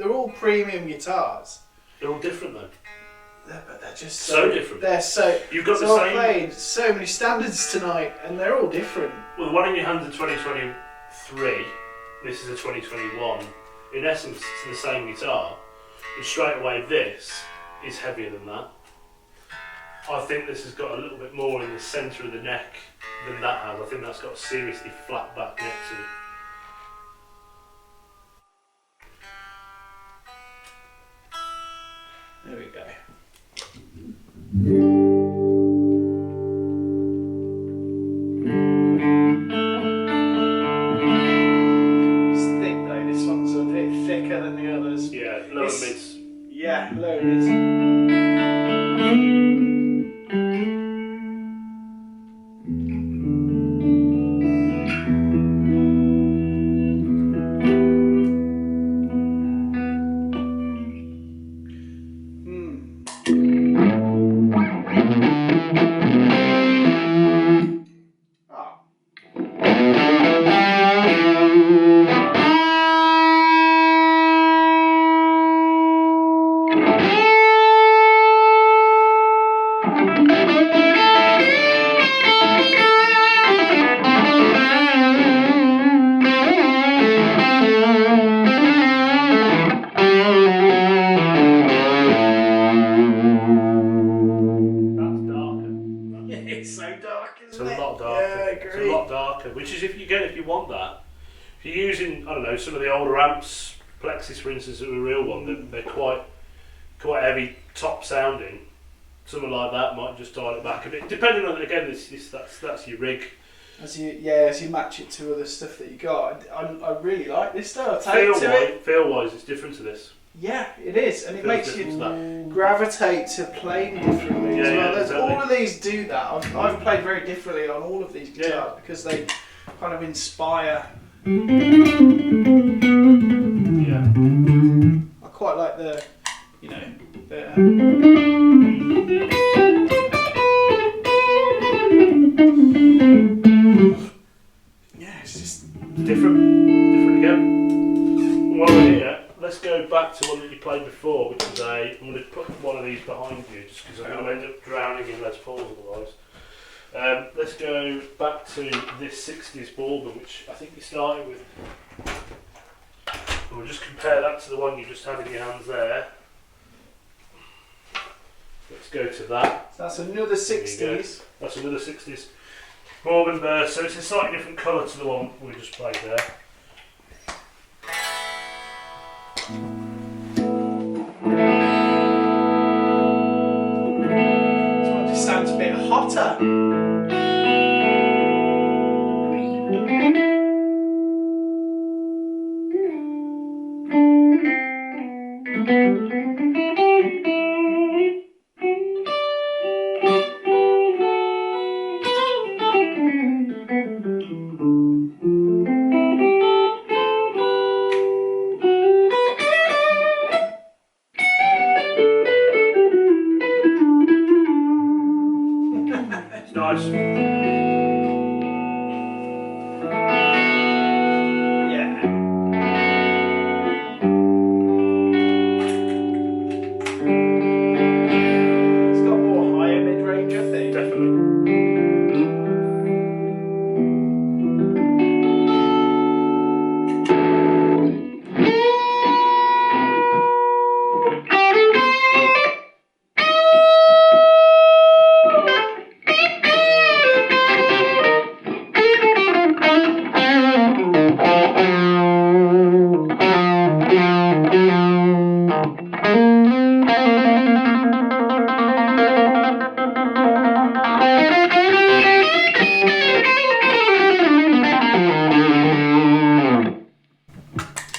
all premium guitars. They're all different though. But they're just so different. You've got the I've same. played so many standards tonight, and they're all different. Well, the one in your hand is 2023. This is a 2021. In essence, it's the same guitar, but straight away this is heavier than that. I think this has got a little bit more in the centre of the neck than that has. I think that's got a seriously flat back neck to it. There we go. It's thick though, this one's a bit thicker than the others. Yeah, lower mids. Yeah, lower mids. If you want that, if you're using, I don't know, some of the older amps, Plexus for instance, are a real one, they're quite heavy top sounding. Something like that might just dial it back a bit, depending on, again, that's your rig. As you match it to other stuff that you got. I really like this though. Feel wise, it's different to this. Yeah, it is, and it makes you gravitate to playing differently as well. Yeah, exactly. All of these do that. I've played very differently on all of these guitars because they kind of inspire. Yeah. I quite like the today. I'm going to put one of these behind you just because I'm going to end up drowning in Les Pauls otherwise. Let's go back to this 60s Bourbon, which I think you started with. And we'll just compare that to the one you just had in your hands there. Let's go to that. So that's another 60s. That's another 60s Bourbon burst, so it's a slightly different colour to the one we just played there. This one just sounds a bit hotter. Nice. Yeah. It's got more higher mid-range, I think. Definitely.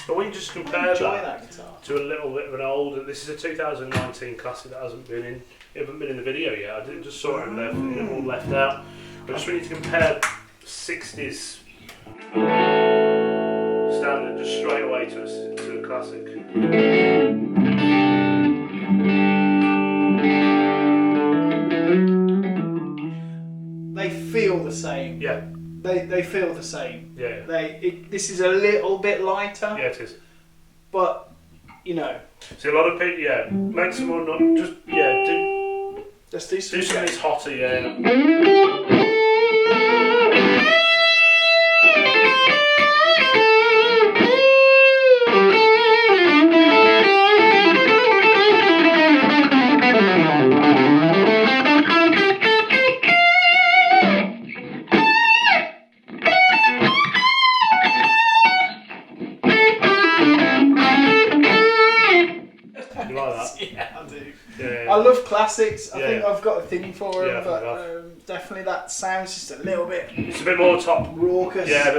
But when you just compare Enjoy that that guitar. to a little bit of an older, this is a 2019 classic that hasn't been in the video yet. I didn't just saw it and it all left out. But just when you compare 60s standard just straight away to a classic. They feel the same. Yeah, They feel the same. yeah, This is a little bit lighter, yeah, it is. but you know, See, a lot of people, yeah, make some more, not just, yeah, do let's do some. something that's hotter, yeah. You like that? Yeah, I do. Yeah. I love classics. I Yeah. think I've got a thing for them, Yeah, I think but definitely that sounds just a little bit It's a bit more top. raucous. Yeah,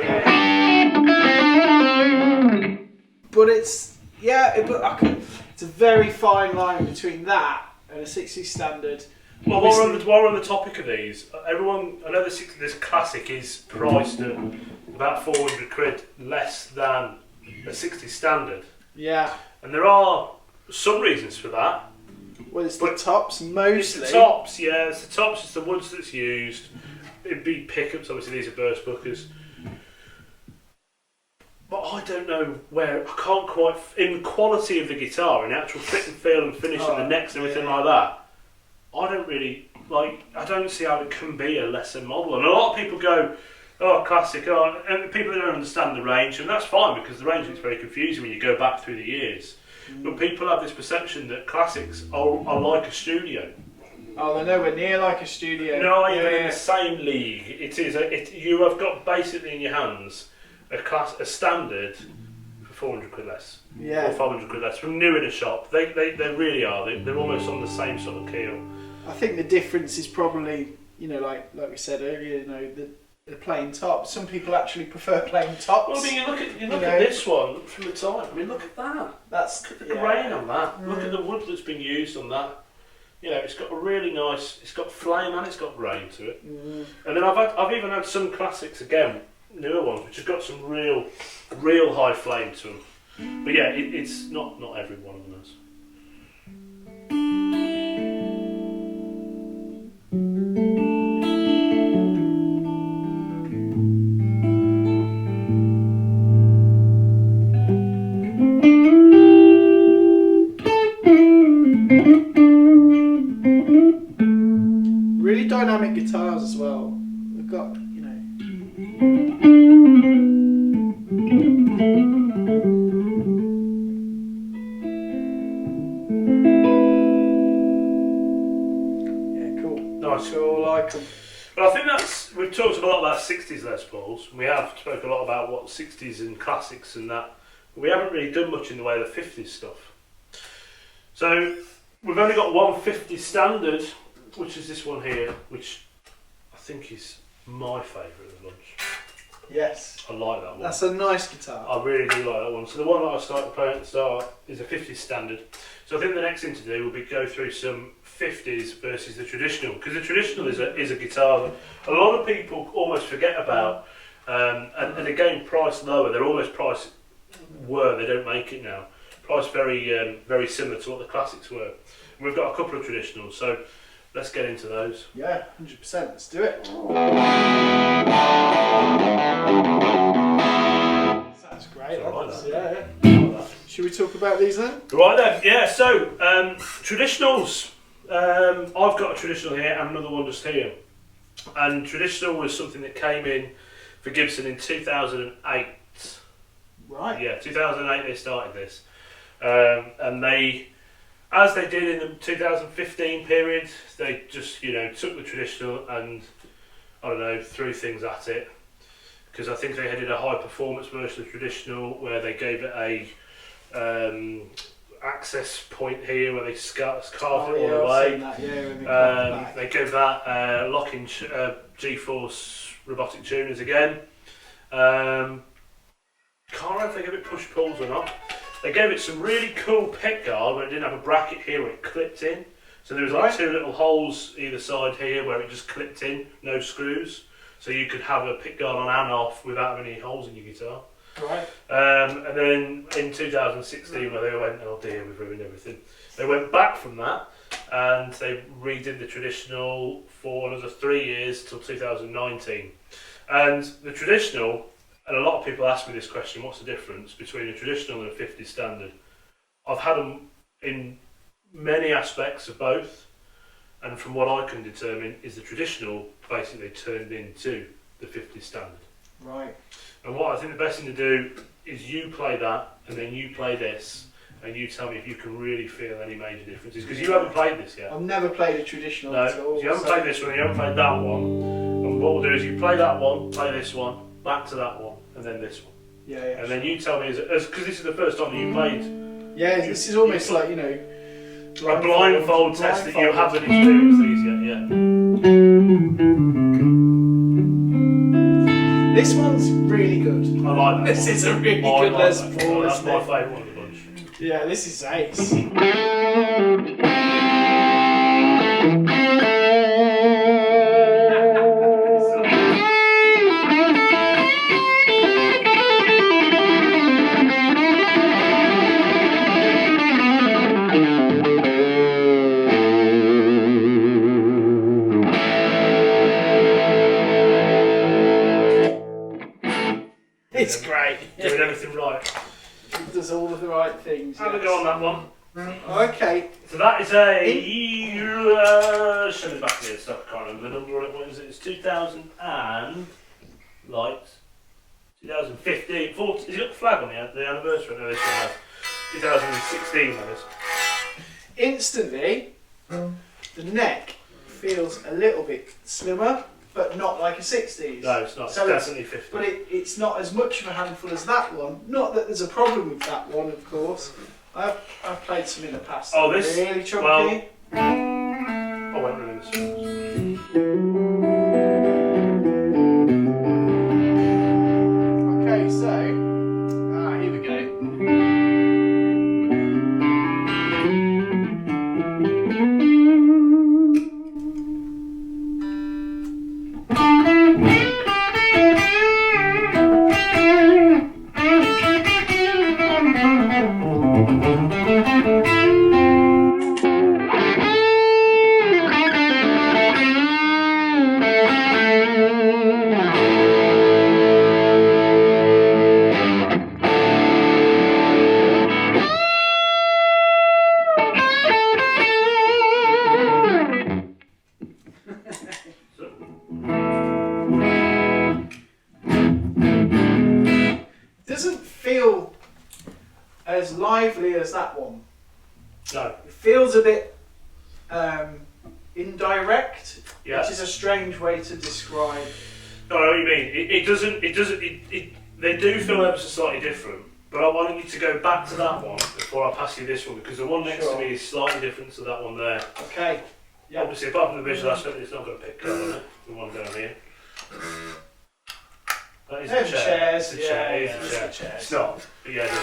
But it's it's a very fine line between that and a 60s standard. well, while we're on the topic of these, everyone, I know this classic is priced at about 400 quid less than a 60 standard, Yeah. and there are some reasons for that. Well, it's the tops mostly. It's the tops, yeah, it's the tops, it's the woods that's used. It'd be pickups, obviously these are burst bookers. But I don't know where, I can't quite, in quality of the guitar, in actual fit and feel and finish and the necks and everything like that, I don't really, I don't see how it can be a lesser model. And a lot of people go, oh, classic, oh, and people don't understand the range, and that's fine because the range is very confusing when you go back through the years. But people have this perception that classics are like a studio. Oh, they're nowhere near like a studio. No, even in the same league. It is. You have got basically in your hands a standard for 400 quid less, Yeah. or 500 quid less from new in a shop. They really are. They're almost on the same sort of keel. I think the difference is probably, like we said earlier, the plain tops. Some people actually prefer plain tops. Well, I mean, you look at this one from the top. I mean, look at that. That's Look at the grain on that. Look at the wood that's been used on that. It's got a really nice. It's got flame and it's got grain to it. And then I've even had some classics again, newer ones, which have got some real high flame to them. But yeah, it's not every one of them has. Really dynamic guitars as well. We've got, you know. Yeah, cool. Nice. Cool, like them. But I think we've talked a lot about 60s Les Pauls. We have spoke a lot about what 60s and classics and that. But we haven't really done much in the way of the 50s stuff. So we've only got one 50 standard, which is this one here, which I think is my favourite of the bunch. Yes. I like that one. That's a nice guitar. I really do like that one. So the one that I started playing at the start is a 50s standard. So I think the next thing to do will be go through some 50s versus the traditional, because the traditional is a guitar that a lot of people almost forget about, and again priced lower. They're almost priced they don't make it now. Priced very similar to what the classics were. And we've got a couple of traditionals, so let's get into those. Yeah, 100%. Let's do it. Sounds great. I like that. Yeah. I like that. Should we talk about these then? Right then, yeah, so traditionals. I've got a traditional here and another one just here. And traditional was something that came in for Gibson in 2008. Right. Yeah, 2008 they started this. And they, as they did in the 2015 period, they just, you know, took the traditional and, I don't know, threw things at it. Because I think they did a high performance version of traditional where they gave it a access point here where they carved it all away. They gave that locking G-force robotic tuners again. Can't remember if they gave it push pulls or not. They gave it some really cool pick guard where it didn't have a bracket here where it clipped in. So there was like two little holes either side here where it just clipped in, no screws. So you could have a pick guard on and off without any holes in your guitar. Right. And then in 2016 where they went, oh dear, we've ruined everything. They went back from that and they redid the traditional for another 3 years till 2019. And the traditional, and a lot of people ask me this question, what's the difference between a traditional and a 50 standard? I've had them in many aspects of both, and from what I can determine is the traditional basically turned into the 50 standard. Right. And what I think the best thing to do is you play that and then you play this and you tell me if you can really feel any major differences, because you haven't played this yet. I've never played a traditional at all. No, you haven't played this one, you haven't played that one, and what we'll do is you play that one, play this one, back to that one, and then this one. Yeah. And then you tell me, because this is the first time you played. Yeah, this is almost like, you know, a blindfold test that you haven't experienced these yet, yeah. This one's really good. I like that. This is a really good Les Paul. That's my favourite one of the bunch. Yeah, this is ace. It's great. Doing everything right. It does all of the right things. Have a go on that one. Okay. So that is a show me back here, so I can't remember the number on it. What is it? It's 2000 and lights. 2015, 14. Has it got the flag on the anniversary? No, this one has. 2016, that is. Instantly, the neck feels a little bit slimmer, but not like a 60s. No, it's not. So it's definitely 50. But it's not as much of a handful as that one. Not that there's a problem with that one, of course. I've played some in the past. Oh, this really chunky. Well, I won't ruin this one. Okay, so here we go. No. It feels a bit indirect, Yeah. which is a strange way to describe. No, I know what you mean. It doesn't. They do feel ever so slightly different. But I want you to go back to that one before I pass you this one, because the one next to me is slightly different to that one there. Okay. Yeah. Obviously, apart from the visual aspect, it's not going to pick up on it. The one down here. That is There's a chair. chairs. It's a chair. It is a it's chair. the chairs. It's not. But yeah, it is.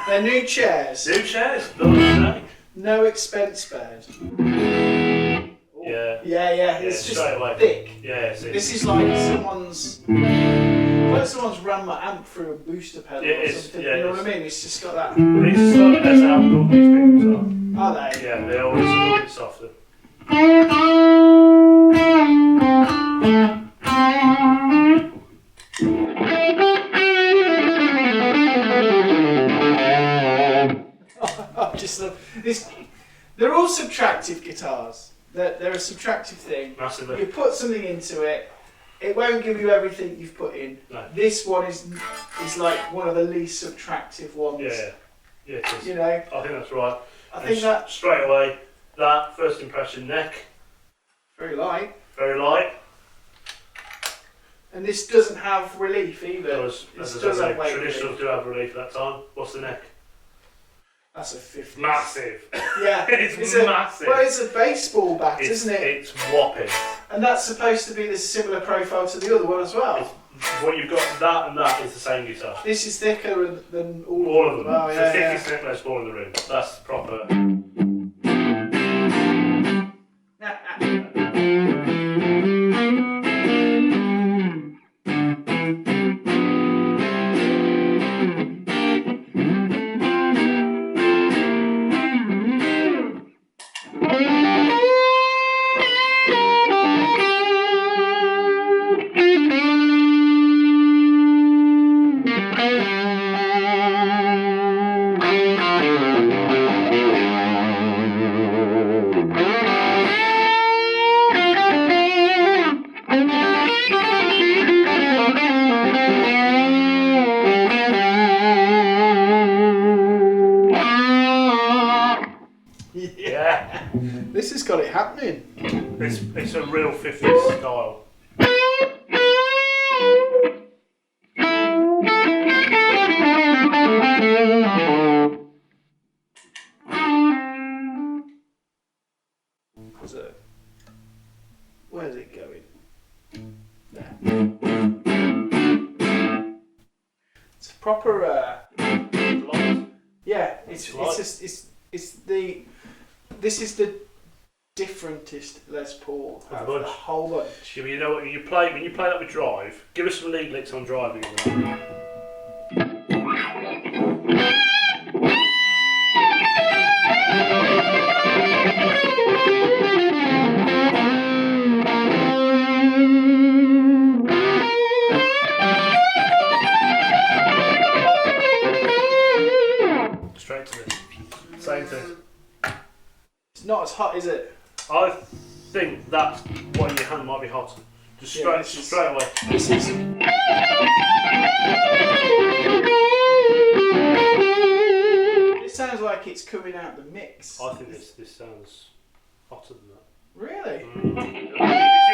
They're new chairs. New chairs. Lovely. No expense spared. Yeah. Yeah. It's just straight away. thick. Yeah. This is like someone's run my amp through a booster pedal or something. Yeah, you know what I mean? It's just got that. These slightly less outdoor these pickups are. Are they? Yeah, they're always a little bit softer. I just love this. They're all subtractive guitars. They're a subtractive thing. Massively. You put something into it, it won't give you everything you've put in. No. This one is like one of the least subtractive ones. Yeah, it is. You know, I think that's right. I think that straight away, that first impression neck, very light, very light. and this doesn't have relief either. As This I does say, have weight traditionals relief. do have relief at that time. What's the neck? That's a 50. Massive. Yeah, It's a massive. Well, it's a baseball bat, It's, isn't it? It's whopping. And that's supposed to be the similar profile to the other one as well. What you've got, that and that is the same guitar. This is thicker than All of them. Oh, It's yeah, the yeah. thickest neck Les Paul in the room. That's proper. Yeah. This has got it happening. It's a real 50s style. So, where's it going? There. It's a proper. Yeah, it's the. This is the differentest Les Paul out of the whole bunch. Yeah, but you know what? When you play that with drive, give us some lead licks on driving. Straight to this. Same thing. It's not as hot, is it? I think that's why your hand might be hot. Just straight away. This is. This sounds like it's coming out the mix. I think this sounds hotter than that. Really? It's you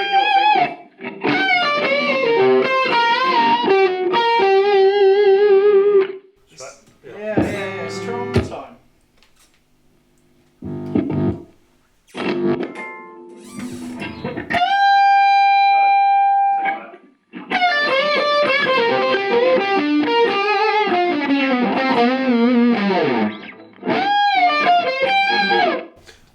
and your fingers. Yeah. Strong time.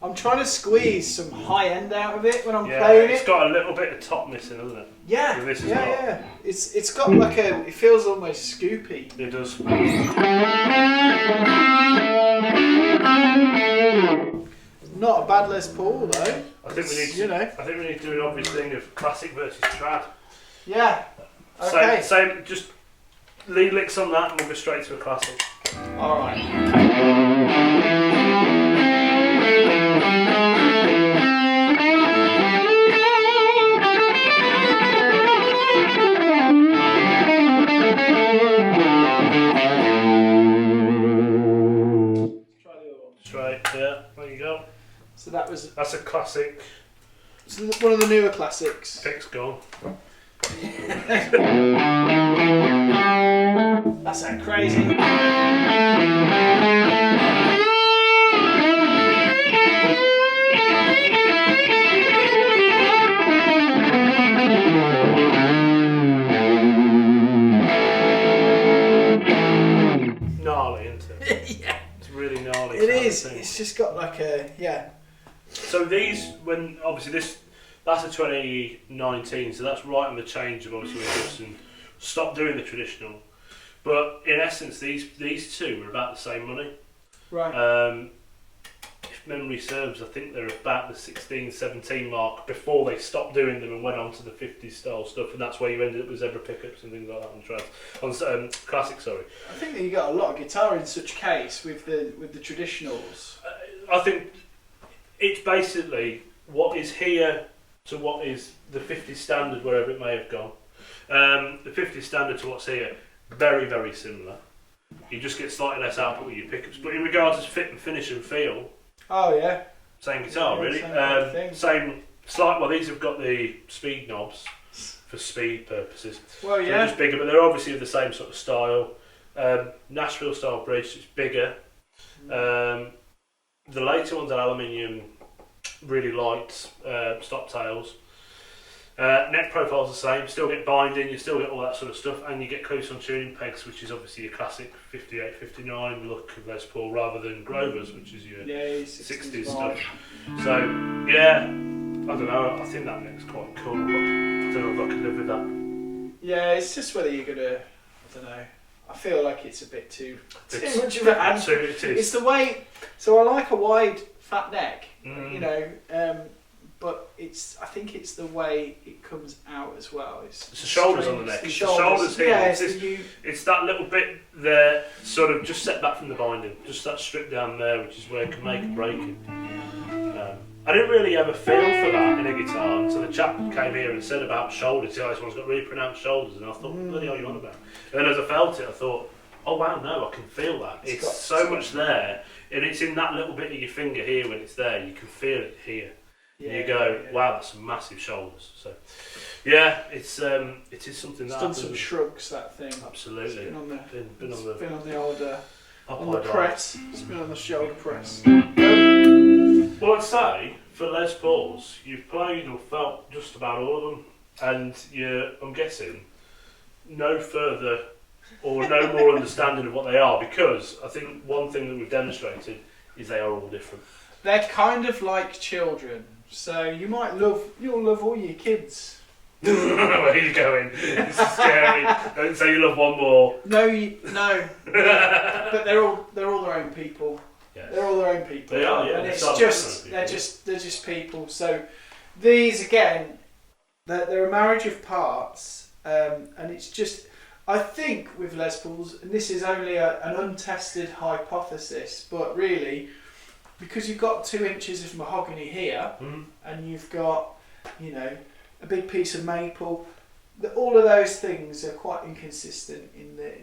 I'm trying to squeeze some high end out of it when I'm playing it's it. got a little bit of top missing, hasn't it? Yeah, With this as well. yeah. It's got like a. It feels almost scoopy. It does. Not a bad Les Paul though. I think we need to. I think we need to do an obvious thing of classic versus trad. Yeah. Okay. Same. Just lead licks on that, and we'll go straight to a classic. All right. Straight. Yeah. There you you go. So That's a classic. So one of the newer classics. Pick's gone. That sounds crazy. Gnarly, isn't it? Yeah. It's really gnarly. It is. It's just got like a So these, when obviously that's a 2019, so that's right on the change of obviously when Gibson stopped doing the traditional. But in essence, these two were about the same money. Right. If memory serves, I think they're about the 16, 17 mark before they stopped doing them and went on to the 50s style stuff, and that's where you ended up with zebra pickups and things like that on classic. Sorry. I think that you got a lot of guitar in such case with the traditionals. I think it's basically what is here to what is the 50 standard, wherever it may have gone. The 50 standard to what's here, very, very similar. You just get slightly less output with your pickups, but in regards to fit and finish and feel, oh yeah, same guitar yeah, really. Same slight. Well, these have got the speed knobs for speed purposes. Well, so yeah, they're just bigger, but they're obviously of the same sort of style. Nashville style bridge, so it's bigger. The later ones are aluminium, really light stop tails. Neck profile's the same, still get binding, you still get all that sort of stuff, and you get close on tuning pegs, which is obviously your classic 58, 59 look of Les Paul, rather than Grover's, which is your 60s stuff. So, yeah, I don't know, I think that neck's quite cool, but I don't know if I could live with that. Yeah, it's just whether you're gonna, I don't know. I feel like it's a bit too much of a hand. It's the way. So I like a wide, fat neck, you know, but I think it's the way it comes out as well. It's the shoulders on the neck. It's the shoulders here. Yeah, it's that little bit there, sort of just set back from the binding, just that strip down there, which is where it can make and break it. I didn't really have a feel for that in a guitar until the chap came here and said about shoulders. See, this one's got really pronounced shoulders, and I thought, bloody hell, you on about? And then as I felt it, I thought, oh wow, no, I can feel that. It's so much there, and it's in that little bit of your finger here when it's there. You can feel it here. Yeah, you go, wow, that's some massive shoulders. So, yeah, it is something that. It's done some shrugs, that thing. Absolutely. It's been on the been on the old on the press. It's been on the shoulder press. Well, I'd say for Les Pauls, you've played or felt just about all of them, and I'm guessing no further or no more understanding of what they are, because I think one thing that we've demonstrated is they are all different. They're kind of like children. So you'll love all your kids. Where are you going? This is scary. Don't say you love one more. No. But they're all their own people. Yes. They're all their own people. They are, yeah. And it's just they're just people. So these again, they're a marriage of parts, and it's just, I think with Les Pauls, and this is only an untested hypothesis, but really, because you've got 2 inches of mahogany here, and you've got, you know, a big piece of maple, all of those things are quite inconsistent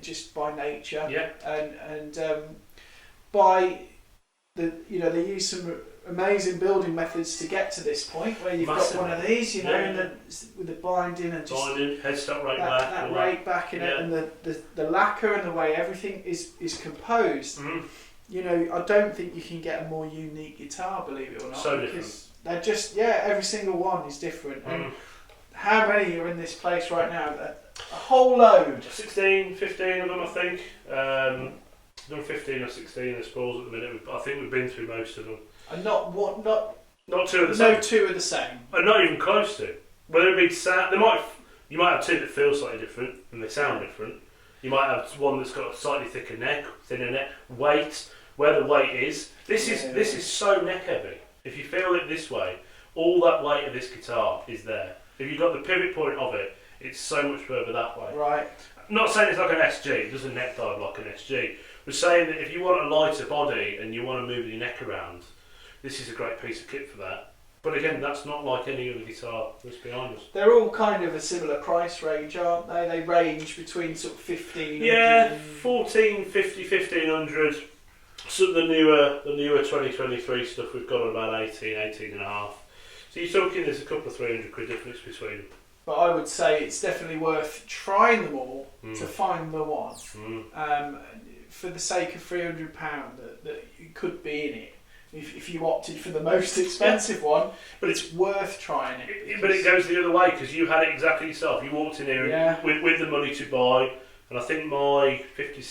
just by nature. Yeah. And by the, you know, they use some amazing building methods to get to this point where you've got one of these, you know, and with the binding and just headstock rake back, that rake back in it, and the lacquer and the way everything is composed. You know, I don't think you can get a more unique guitar, believe it or not. So different. They're just, every single one is different. And how many are in this place right now? A whole load. 16, 15 of them, I think. Done 15 or 16 Les Pauls at the minute. I think we've been through most of them. And not 2 of the same. No 2 are the same. And not even close to. Whether it be sound, you might have 2 that feel slightly different and they sound different. You might have one that's got a slightly thicker neck, thinner neck, weight, where the weight is. This is so neck heavy. If you feel it this way, all that weight of this guitar is there. If you've got the pivot point of it, it's so much further that way. Right. I'm not saying it's like an SG, it doesn't neck dive like an SG. We're saying that if you want a lighter body and you want to move your neck around, this is a great piece of kit for that. But again, that's not like any other guitar that's behind us. They're all kind of a similar price range, aren't they? They range between sort of 15. Yeah, 1450, 1500. So the newer 2023 stuff we've got on about 18 and a half. So you're talking there's a couple of 300 quid difference between them. But I would say it's definitely worth trying them all to find the one. For the sake of £300 that you could be in it. If you opted for the most expensive one, but it's worth trying it. But it goes the other way because you had it exactly yourself. You walked in here with the money to buy, and I think my 50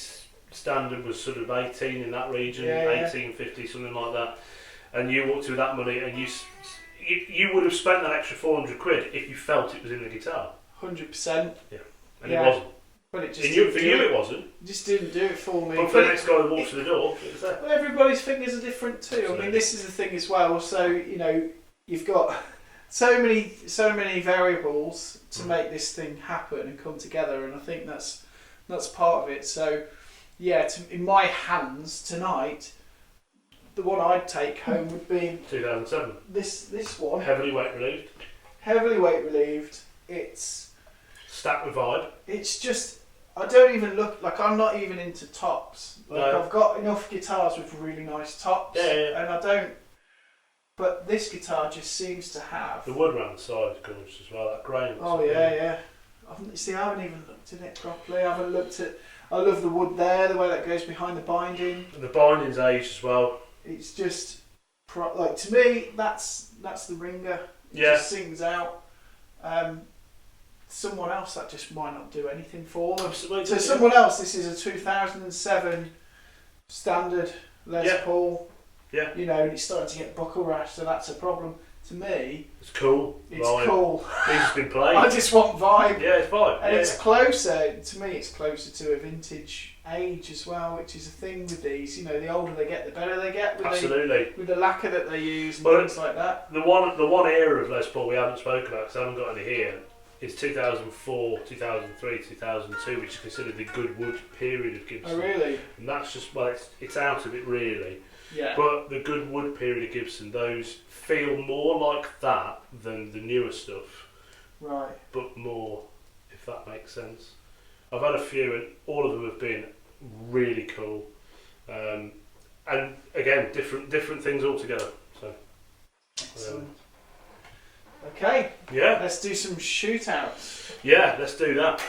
standard was sort of 18 in that region, 1850, something like that. And you walked with that money, and you would have spent that extra 400 quid if you felt it was in the guitar. 100%. Yeah, and it wasn't. But it just for you it wasn't. It just didn't do it for me. But for the next guy who walks through the door, it was there. Well, everybody's fingers are different too. Absolutely. I mean, this is the thing as well. So you've got so many variables to make this thing happen and come together, and I think that's part of it. So yeah, in my hands tonight, the one I'd take home would be 2007. This one. Heavily weight relieved. Heavily weight relieved. It's stacked with vibe. It's just, I don't even look like, I'm not even into tops. Like No. I've got enough guitars with really nice tops, and I don't. But this guitar just seems to have the wood around the side is gorgeous as well. That grain. Oh yeah. I haven't even looked at it properly. I haven't looked at. I love the wood there, the way that goes behind the binding. And the binding's aged as well. It's just like, to me, that's the ringer. It just sings out. Someone else that just might not do anything for them. Absolutely. So someone else, this is a 2007 standard Les Paul. Yeah. And it's starting to get buckle rash, so that's a problem. To me, it's cool. It's cool. It's been played. I just want vibe. Yeah, it's vibe. And it's closer, to me, it's closer to a vintage age as well, which is a thing with these. The older they get, the better they get. With the lacquer that they use and things like that. The one era of Les Paul we haven't spoken about, because I haven't got any here, is 2004, 2003, 2002, which is considered the good wood period of Gibson. Oh, really? And that's just, it's out of it really. Yeah. But the good wood period of Gibson, those feel more like that than the newer stuff. Right. But more, if that makes sense. I've had a few, and all of them have been really cool. And again, different things altogether. So. Excellent. Okay. Yeah. Let's do some shootouts. Yeah, let's do that.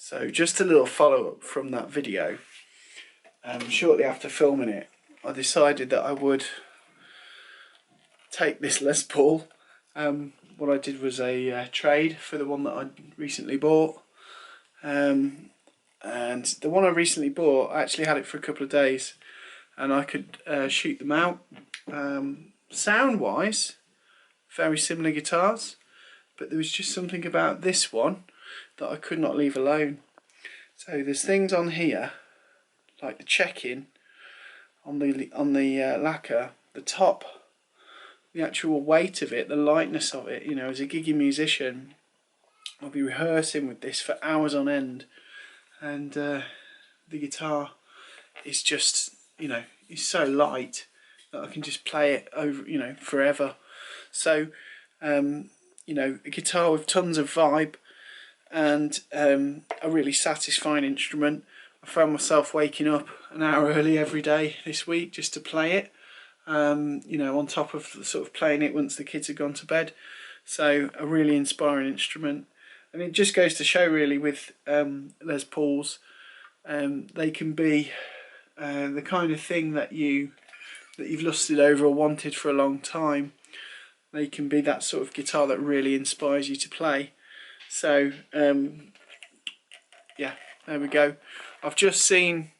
So just a little follow-up from that video. Shortly after filming it, I decided that I would take this Les Paul. What I did was a trade for the one that I recently bought. And the one I recently bought, I actually had it for a couple of days, and I could shoot them out. Sound-wise, very similar guitars, but there was just something about this one that I could not leave alone. So there's things on here, like the check-in on the lacquer, the top, the actual weight of it, the lightness of it. You know, as a giggy musician, I'll be rehearsing with this for hours on end, and the guitar is just, you know, it's so light that I can just play it over, you know, forever. So, you know, a guitar with tons of vibe, and a really satisfying instrument. I found myself waking up an hour early every day this week just to play it, you know, on top of sort of playing it once the kids had gone to bed. So a really inspiring instrument, and it just goes to show really with Les Pauls, they can be the kind of thing that you've lusted over or wanted for a long time. They can be that sort of guitar that really inspires you to play. So yeah, there we go. I've just seen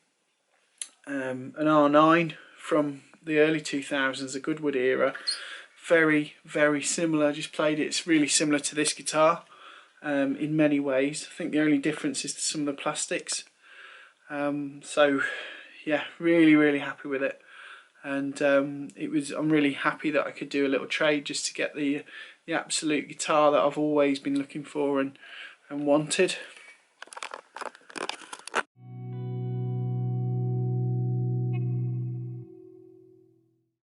an R9 from the early 2000s, the Goodwood era. Very, very similar. Just played it. It's really similar to this guitar in many ways. I think the only difference is to some of the plastics. So yeah, really, really happy with it. And I'm really happy that I could do a little trade just to get the absolute guitar that I've always been looking for and wanted.